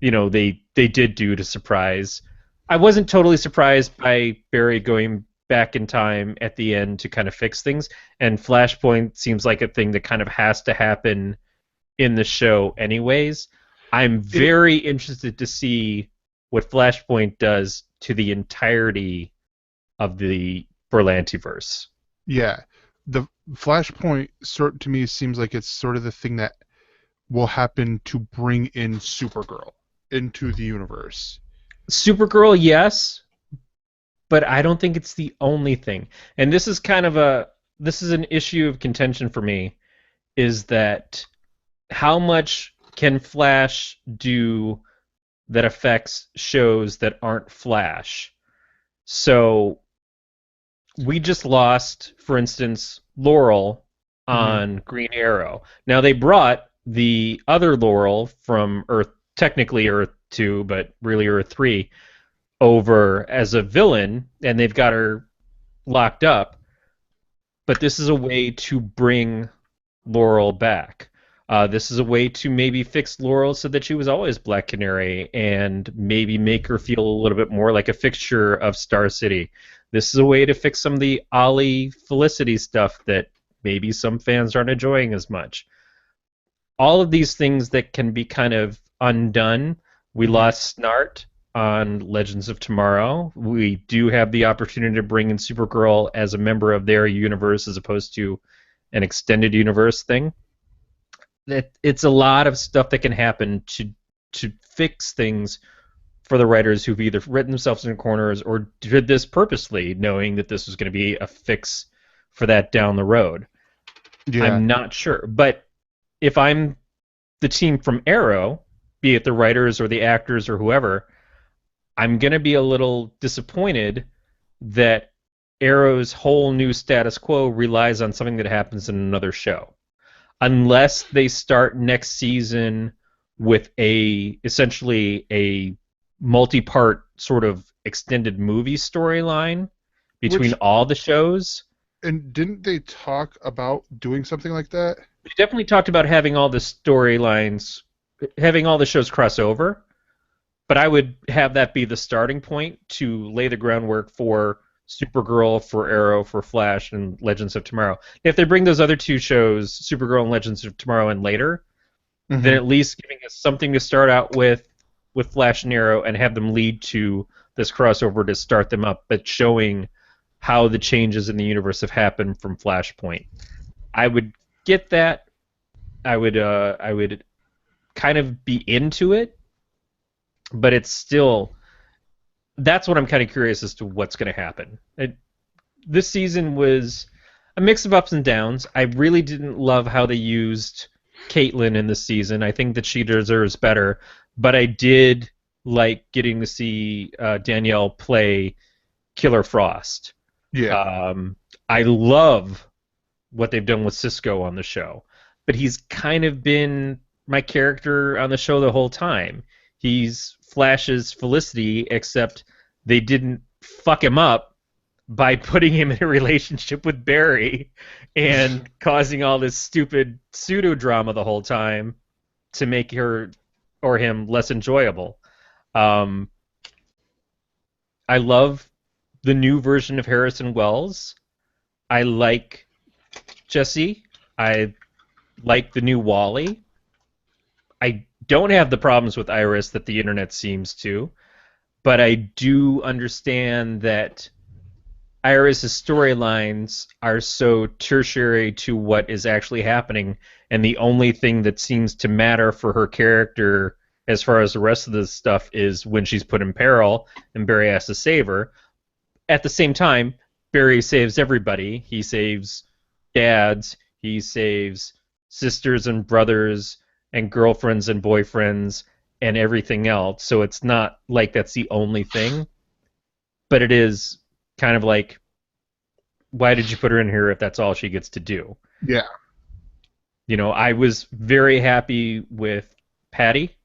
they did do to surprise. I wasn't totally surprised by Barry going back in time at the end to kind of fix things, and Flashpoint seems like a thing that kind of has to happen in the show anyways. I'm It very interested to see what Flashpoint does to the entirety of the Berlanti-verse. yeah. The Flashpoint sort to me seems like it's sort of the thing that will happen to bring in Supergirl into the universe. Supergirl, yes, but I don't think it's the only thing. And this is an issue of contention for me, is that how much can Flash do that affects shows that aren't Flash? So we just lost, for instance, Laurel Hmm. on Green Arrow. Now they brought the other Laurel from Earth, technically Earth 2, but really Earth 3, over as a villain, and they've got her locked up. But this is a way to bring Laurel back. This is a way to maybe fix Laurel so that she was always Black Canary and maybe make her feel a little bit more like a fixture of Star City. This is a way to fix some of the Ollie Felicity stuff that maybe some fans aren't enjoying as much. All of these things that can be kind of undone. We Hmm. lost Snart on Legends of Tomorrow. We do have the opportunity to bring in Supergirl as a member of their universe as opposed to an extended universe thing. It's a lot of stuff that can happen to fix things for the writers who've either written themselves in corners or did this purposely, knowing that this was going to be a fix for that down the road. Yeah. I'm not sure, but if I'm the team from Arrow, be it the writers or the actors or whoever, I'm going to be a little disappointed that Arrow's whole new status quo relies on something that happens in another show. Unless they start next season with essentially a multi-part sort of extended movie storyline between all the shows. And didn't they talk about doing something like that? They definitely talked about having all the storylines, having all the shows cross over, but I would have that be the starting point to lay the groundwork for Supergirl, for Arrow, for Flash, and Legends of Tomorrow. If they bring those other two shows, Supergirl and Legends of Tomorrow, in later, then at least giving us something to start out with Flash and Arrow and have them lead to this crossover to start them up, but showing how the changes in the universe have happened from Flashpoint. I would get that. I would kind of be into it, but it's still, that's what I'm kind of curious as to what's going to happen. This season was a mix of ups and downs. I really didn't love how they used Caitlin in this season. I think that she deserves better, but I did like getting to see Danielle play Killer Frost. Yeah. I love what they've done with Cisco on the show, but he's kind of been my character on the show the whole time. He's Flash's Felicity, except they didn't fuck him up by putting him in a relationship with Barry and causing all this stupid pseudo drama the whole time to make her or him less enjoyable. I love the new version of Harrison Wells. I like Jesse. I like the new Wally. I don't have the problems with Iris that the internet seems to, but I do understand that Iris's storylines are so tertiary to what is actually happening, and the only thing that seems to matter for her character as far as the rest of the stuff is when she's put in peril and Barry has to save her. At the same time, Barry saves everybody. He saves dads, he saves sisters and brothers and girlfriends and boyfriends and everything else. So it's not like that's the only thing, but it is kind of like, why did you put her in here if that's all she gets to do? Yeah. You know, I was very happy with Patty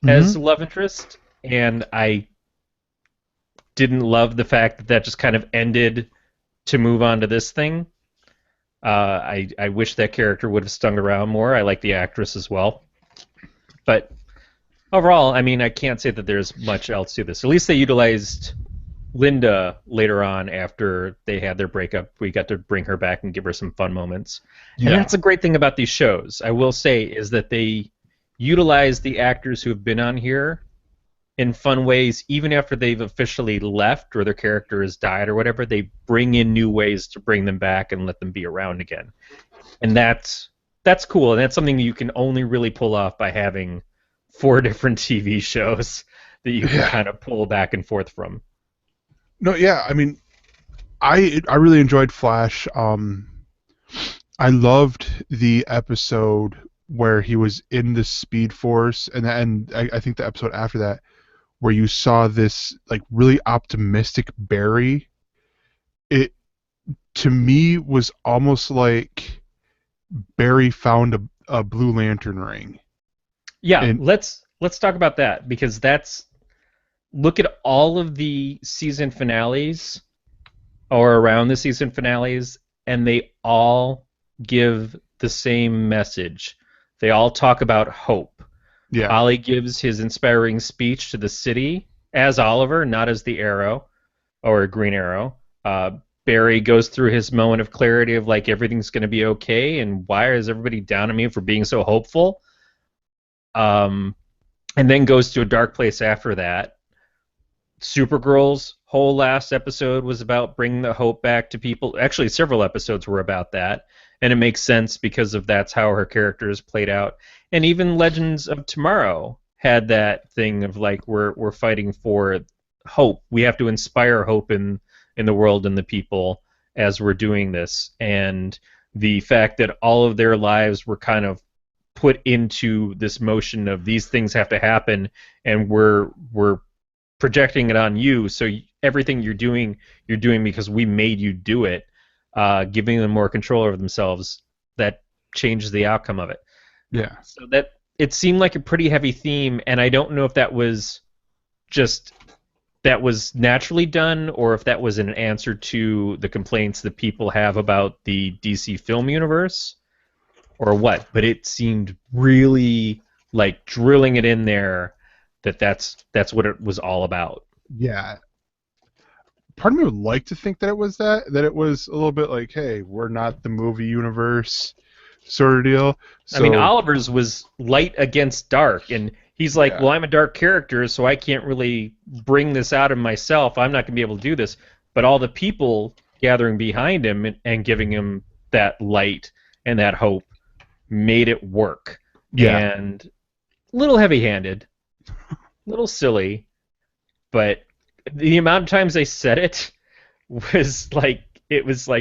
as love interest, and I didn't love the fact that that just kind of ended to move on to this thing. I wish that character would have stung around more. I like the actress as well. But overall, I mean, I can't say that there's much else to this. At least they utilized Linda later on after they had their breakup. We got to bring her back and give her some fun moments. Yeah. And that's a great thing about these shows, I will say, is that they utilize the actors who have been on here in fun ways, even after they've officially left or their character has died or whatever. They bring in new ways to bring them back and let them be around again. And that's cool, and that's something you can only really pull off by having 4 different TV shows that you can kind of pull back and forth from. No, yeah, I mean, I really enjoyed Flash. I loved the episode where he was in the Speed Force, and I think the episode after that, where you saw this like really optimistic Barry. It, to me, was almost like Barry found a Blue Lantern ring. Yeah, and let's talk about that, because look at all of the season finales or around the season finales, and they all give the same message. They all talk about hope. Yeah. Ollie gives his inspiring speech to the city as Oliver, not as the Arrow or Green Arrow. Barry goes through his moment of clarity of like, everything's going to be okay, and why is everybody down on me for being so hopeful? And then goes to a dark place after that. Supergirl's whole last episode was about bringing the hope back to people. Actually, several episodes were about that. and it makes sense because of that's how her character is played out. And even Legends of Tomorrow had that thing of like we're fighting for hope. We have to inspire hope in the world and the people as we're doing this. And the fact that all of their lives were kind of put into this motion of these things have to happen, and we're projecting it on you. So everything you're doing because we made you do it. Giving them more control over themselves, that changes the outcome of it. Yeah. So that it seemed like a pretty heavy theme, and I don't know if that was just that was naturally done or if that was an answer to the complaints that people have about the DC film universe or what. But it seemed really like drilling it in there that's what it was all about. Yeah. Part of me would like to think that it was that it was a little bit like, hey, we're not the movie universe sort of deal. So, I mean, Oliver's was light against dark, and he's like, yeah. well, I'm a dark character, so I can't really bring this out of myself. I'm not going to be able to do this. But all the people gathering behind him and giving him that light and that hope made it work. Yeah. And a little heavy-handed, a little silly, but the amount of times they said it was like,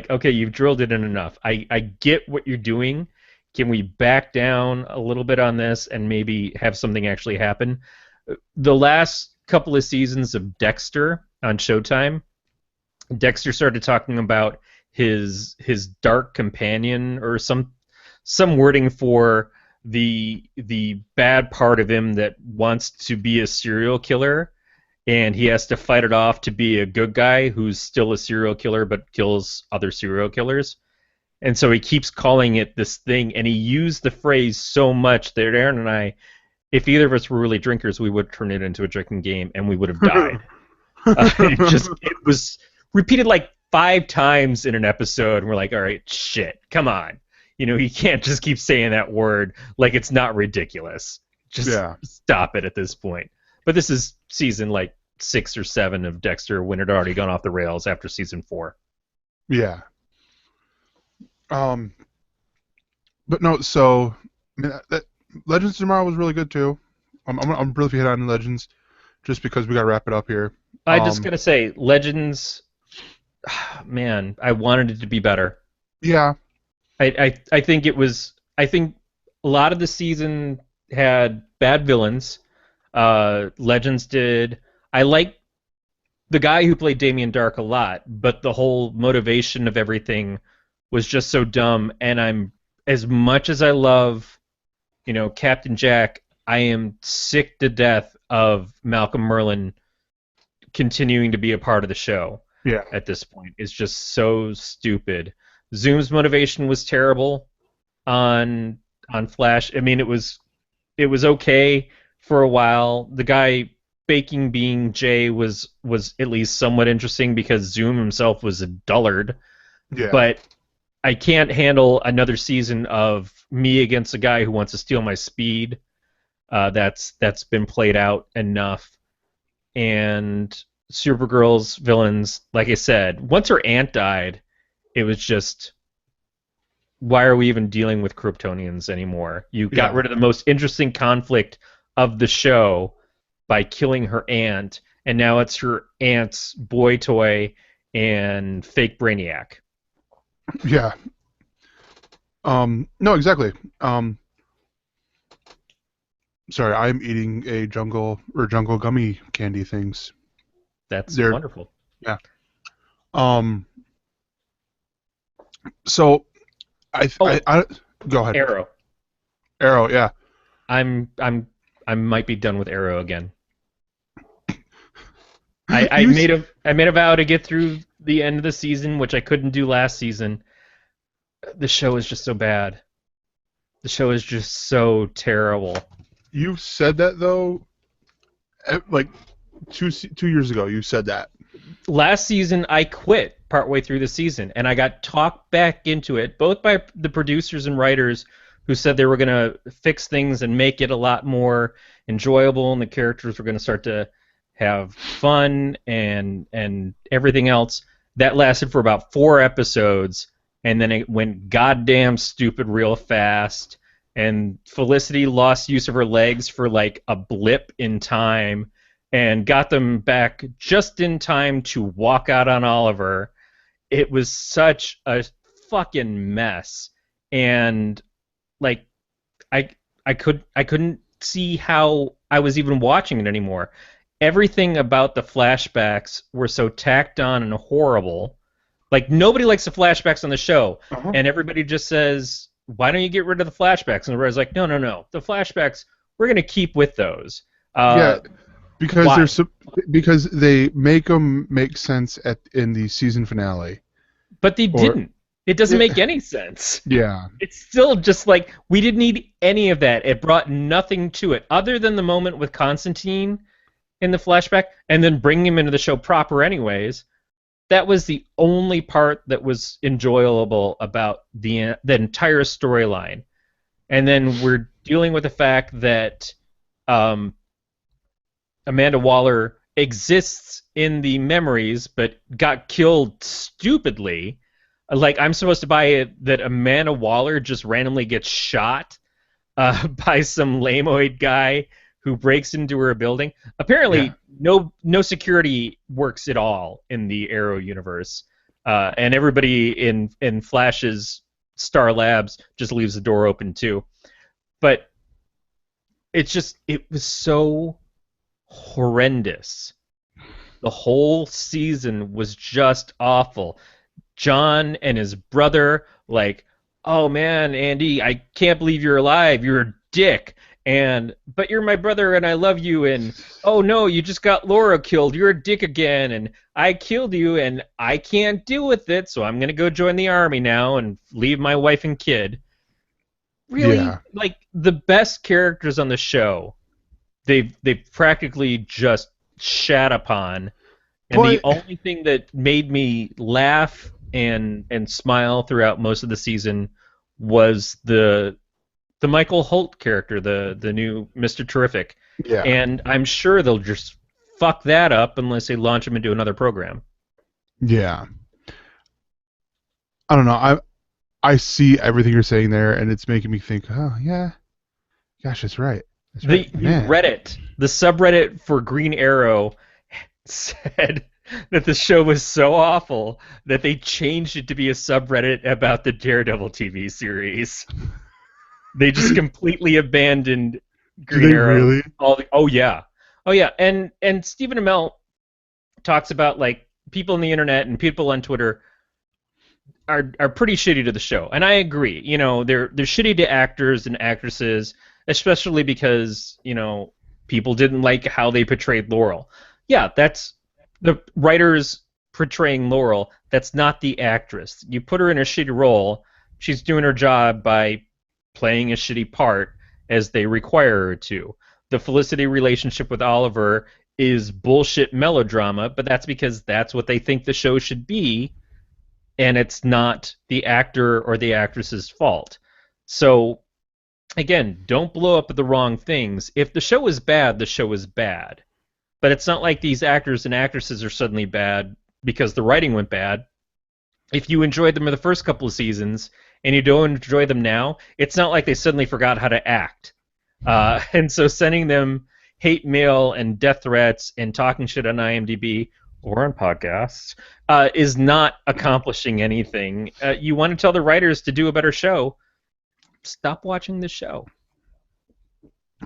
okay, you've drilled it in enough. I get what you're doing. Can we back down a little bit on this and maybe have something actually happen? The last couple of seasons of Dexter on Showtime, Dexter started talking about his dark companion or some wording for the bad part of him that wants to be a serial killer, and he has to fight it off to be a good guy who's still a serial killer but kills other serial killers. And so he keeps calling it this thing, and he used the phrase so much that Aaron and I, if either of us were really drinkers, we would turn it into a drinking game, and we would have died. It was repeated like 5 times in an episode, and we're like, all right, shit, come on. You know, he can't just keep saying that word like it's not ridiculous. Just stop it at this point. But this is season like 6 or 7 of Dexter when it had already gone off the rails after season 4. Yeah. But no, so I mean, that Legends of Tomorrow was really good too. I'm really hit on Legends, just because we got to wrap it up here. I just gotta say, Legends, man, I wanted it to be better. Yeah. I think it was. I think a lot of the season had bad villains. Legends did. I like the guy who played Damien Dark a lot, but the whole motivation of everything was just so dumb. And I'm, as much as I love, you know, Captain Jack, I am sick to death of Malcolm Merlyn continuing to be a part of the show. Yeah. At this point, it's just so stupid. Zoom's motivation was terrible on Flash. I mean, it was okay for a while. The guy baking being Jay was at least somewhat interesting because Zoom himself was a dullard. Yeah. But I can't handle another season of me against a guy who wants to steal my speed. That's been played out enough. And Supergirl's villains, like I said, once her aunt died, it was just, why are we even dealing with Kryptonians anymore? You got rid of the most interesting conflict of the show by killing her aunt, and now it's her aunt's boy toy and fake Brainiac. Yeah. No, exactly. Sorry, I'm eating a jungle gummy candy things. They're wonderful. Yeah. So I go ahead. Arrow, yeah. I might be done with Arrow again. I made a vow to get through the end of the season, which I couldn't do last season. The show is just so bad. The show is just so terrible. You said that though, like 2 years ago. You said that. Last season, I quit partway through the season, and I got talked back into it, both by the producers and writers who said they were going to fix things and make it a lot more enjoyable, and the characters were going to start to have fun and everything else. That lasted for about 4 episodes, and then it went goddamn stupid real fast, and Felicity lost use of her legs for like a blip in time and got them back just in time to walk out on Oliver. It was such a fucking mess. And like I I couldn't see how I was even watching it anymore. Everything about the flashbacks were so tacked on and horrible. Like nobody likes the flashbacks on the show, Uh-huh. and everybody just says, "Why don't you get rid of the flashbacks?" And everybody's like, "No, no, no. The flashbacks we're gonna keep with those." Yeah, because Why? because they make them make sense in the season finale. But they Or didn't. It doesn't yeah, make any sense. yeah, It's still just like we didn't need any of that. It brought nothing to it other than the moment with Constantine in the flashback, and then bringing him into the show proper, anyways. That was the only part that was enjoyable about the entire storyline. And then we're dealing with the fact that um, Amanda Waller exists in the memories, but got killed stupidly. Like I'm supposed to buy it that Amanda Waller just randomly gets shot by some lameoid guy who breaks into her building. yeah, Apparently, no security works at all in the Arrow universe, and everybody in Flash's Star Labs just leaves the door open too. But it was so horrendous. The whole season was just awful. John and his brother, like, oh man, Andy, I can't believe you're alive. You're a dick. And but you're my brother and I love you. And oh no, you just got Laura killed. You're a dick again. And I killed you and I can't deal with it. So I'm gonna go join the army now and leave my wife and kid. Really, yeah. like the best characters on the show, they've practically just shat upon, and the But only thing that made me laugh and smile throughout most of the season was the Michael Holt character, the new Mr. Terrific. yeah, And I'm sure they'll just fuck that up unless they launch him into another program. yeah. I don't know. I see everything you're saying there, and it's making me think. Oh yeah, gosh, that's right. That's right, The man. Reddit, the subreddit for Green Arrow, said that the show was so awful that they changed it to be a subreddit about the Daredevil TV series. They just completely abandoned Do Green they Arrow. really? Oh yeah, oh yeah, and Stephen Amell talks about like people on the internet and people on Twitter are pretty shitty to the show, and I agree. You know, they're shitty to actors and actresses, especially because people didn't like how they portrayed Laurel. Yeah, that's the writers portraying Laurel. That's not the actress. You put her in a shitty role. She's doing her job by playing a shitty part as they require her to. The Felicity relationship with Oliver is bullshit melodrama, but that's because that's what they think the show should be, and it's not the actor or the actress's fault. So again, don't blow up at the wrong things. If the show is bad, the show is bad. But it's not like these actors and actresses are suddenly bad because the writing went bad. If you enjoyed them in the first couple of seasons and you don't enjoy them now, it's not like they suddenly forgot how to act. And so sending them hate mail and death threats and talking shit on IMDb or on podcasts is not accomplishing anything. You want to tell the writers to do a better show, stop watching the show.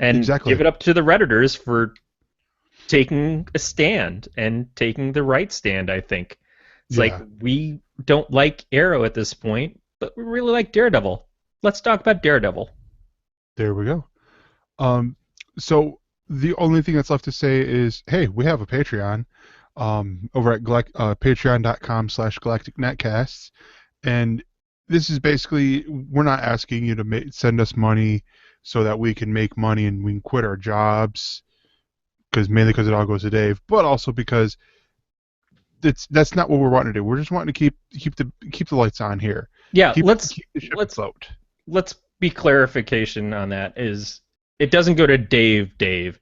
And give Exactly. it up to the Redditors for taking a stand and taking the right stand, I think. It's like, Yeah. we don't like Arrow at this point, but we really like Daredevil. Let's talk about Daredevil. There we go. Um, so the only thing that's left to say is, hey, we have a Patreon, over at patreon.com/Galactic Netcasts, and this is basically, we're not asking you to send us money so that we can make money and we can quit our jobs, because mainly because it all goes to Dave, but also because that's not what we're wanting to do. We're just wanting to keep the lights on here, Yeah, keep the ship let's afloat. let's be clarification on that. Is it doesn't go to Dave.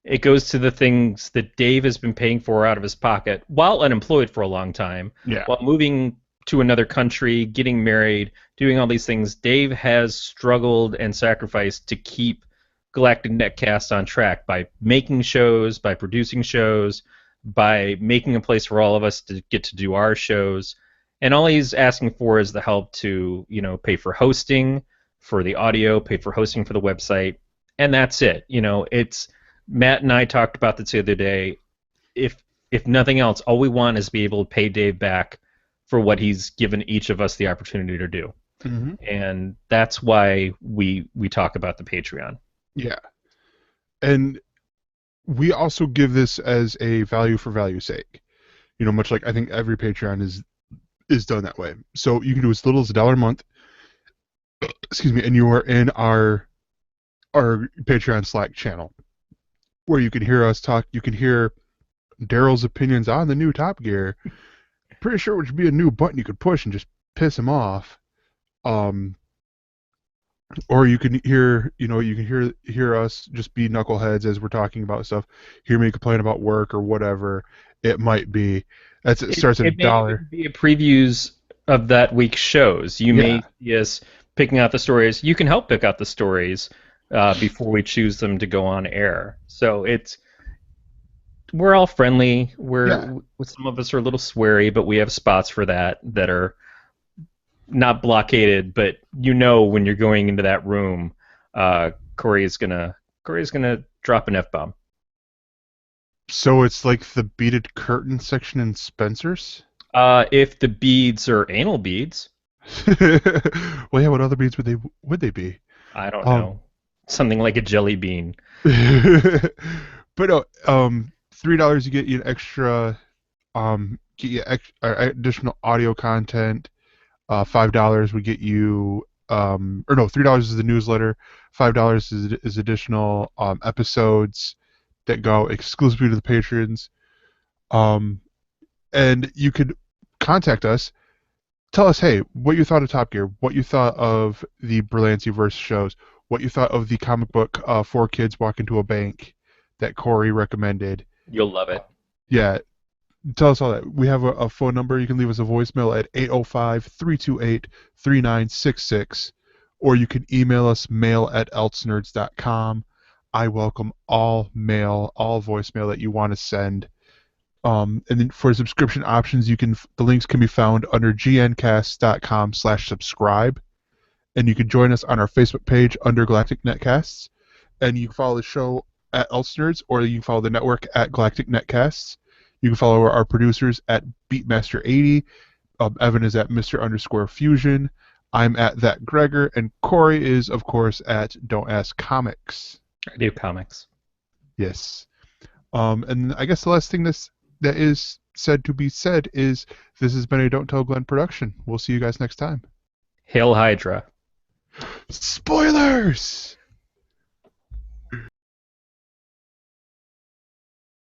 It goes to the things that Dave has been paying for out of his pocket while unemployed for a long time, Yeah. while moving to another country, getting married, doing all these things, Dave has struggled and sacrificed to keep Galactic Netcasts on track by making shows, by producing shows, by making a place for all of us to get to do our shows. And all he's asking for is the help to, pay for hosting for the audio, pay for hosting for the website, and that's it. It's Matt and I talked about this the other day. If nothing else, all we want is to be able to pay Dave back for what he's given each of us the opportunity to do. Mm-hmm. And that's why we talk about the Patreon. Yeah. And we also give this as a value for value's sake. Much like I think every Patreon is done that way. So you can do as little as $1 a month. Excuse me, and you are in our Patreon Slack channel, where you can hear us talk. You can hear Daryl's opinions on the new Top Gear. Pretty sure it would be a new button you could push and just piss him off. Or you can hear, hear us just be knuckleheads as we're talking about stuff. Hear me complain about work or whatever it might be. It starts at It may $1. even be a previews of that week's shows. You may see us picking out the stories. You can help pick out the stories before we choose them to go on air. So we're all friendly. Some of us are a little sweary, but we have spots for that are not blockaded. But when you're going into that room, Corey's gonna drop an F-bomb. So it's like the beaded curtain section in Spencer's? If the beads are anal beads. Well, yeah, what other beads would they be? I don't know. Something like a jelly bean. But no, $3 you get you an extra, additional audio content. $5 we get you, or no, $3 is the newsletter. $5 is additional episodes that go exclusively to the patrons. And you could contact us. Tell us, hey, what you thought of Top Gear, what you thought of the Berlanti-verse shows, what you thought of the comic book 4 Kids Walk Into a Bank that Corey recommended. You'll love it. Yeah, tell us all that. We have a phone number. You can leave us a voicemail at 805-328-3966, or you can email us mail@elsenerds.com. I welcome all mail, all voicemail that you want to send. And then for subscription options, the links can be found under gncast.com/subscribe. And you can join us on our Facebook page under Galactic Netcasts. And you can follow the show at ElseNerds, or you can follow the network at Galactic Netcasts. You can follow our producers at Beatmaster80. Evan is at Mr_Fusion. I'm at that Gregor, and Corey is, of course, at Don't Ask Comics. I do comics. Yes. And I guess the last thing that is said to be said is this has been a Don't Tell Glenn production. We'll see you guys next time. Hail Hydra. Spoilers!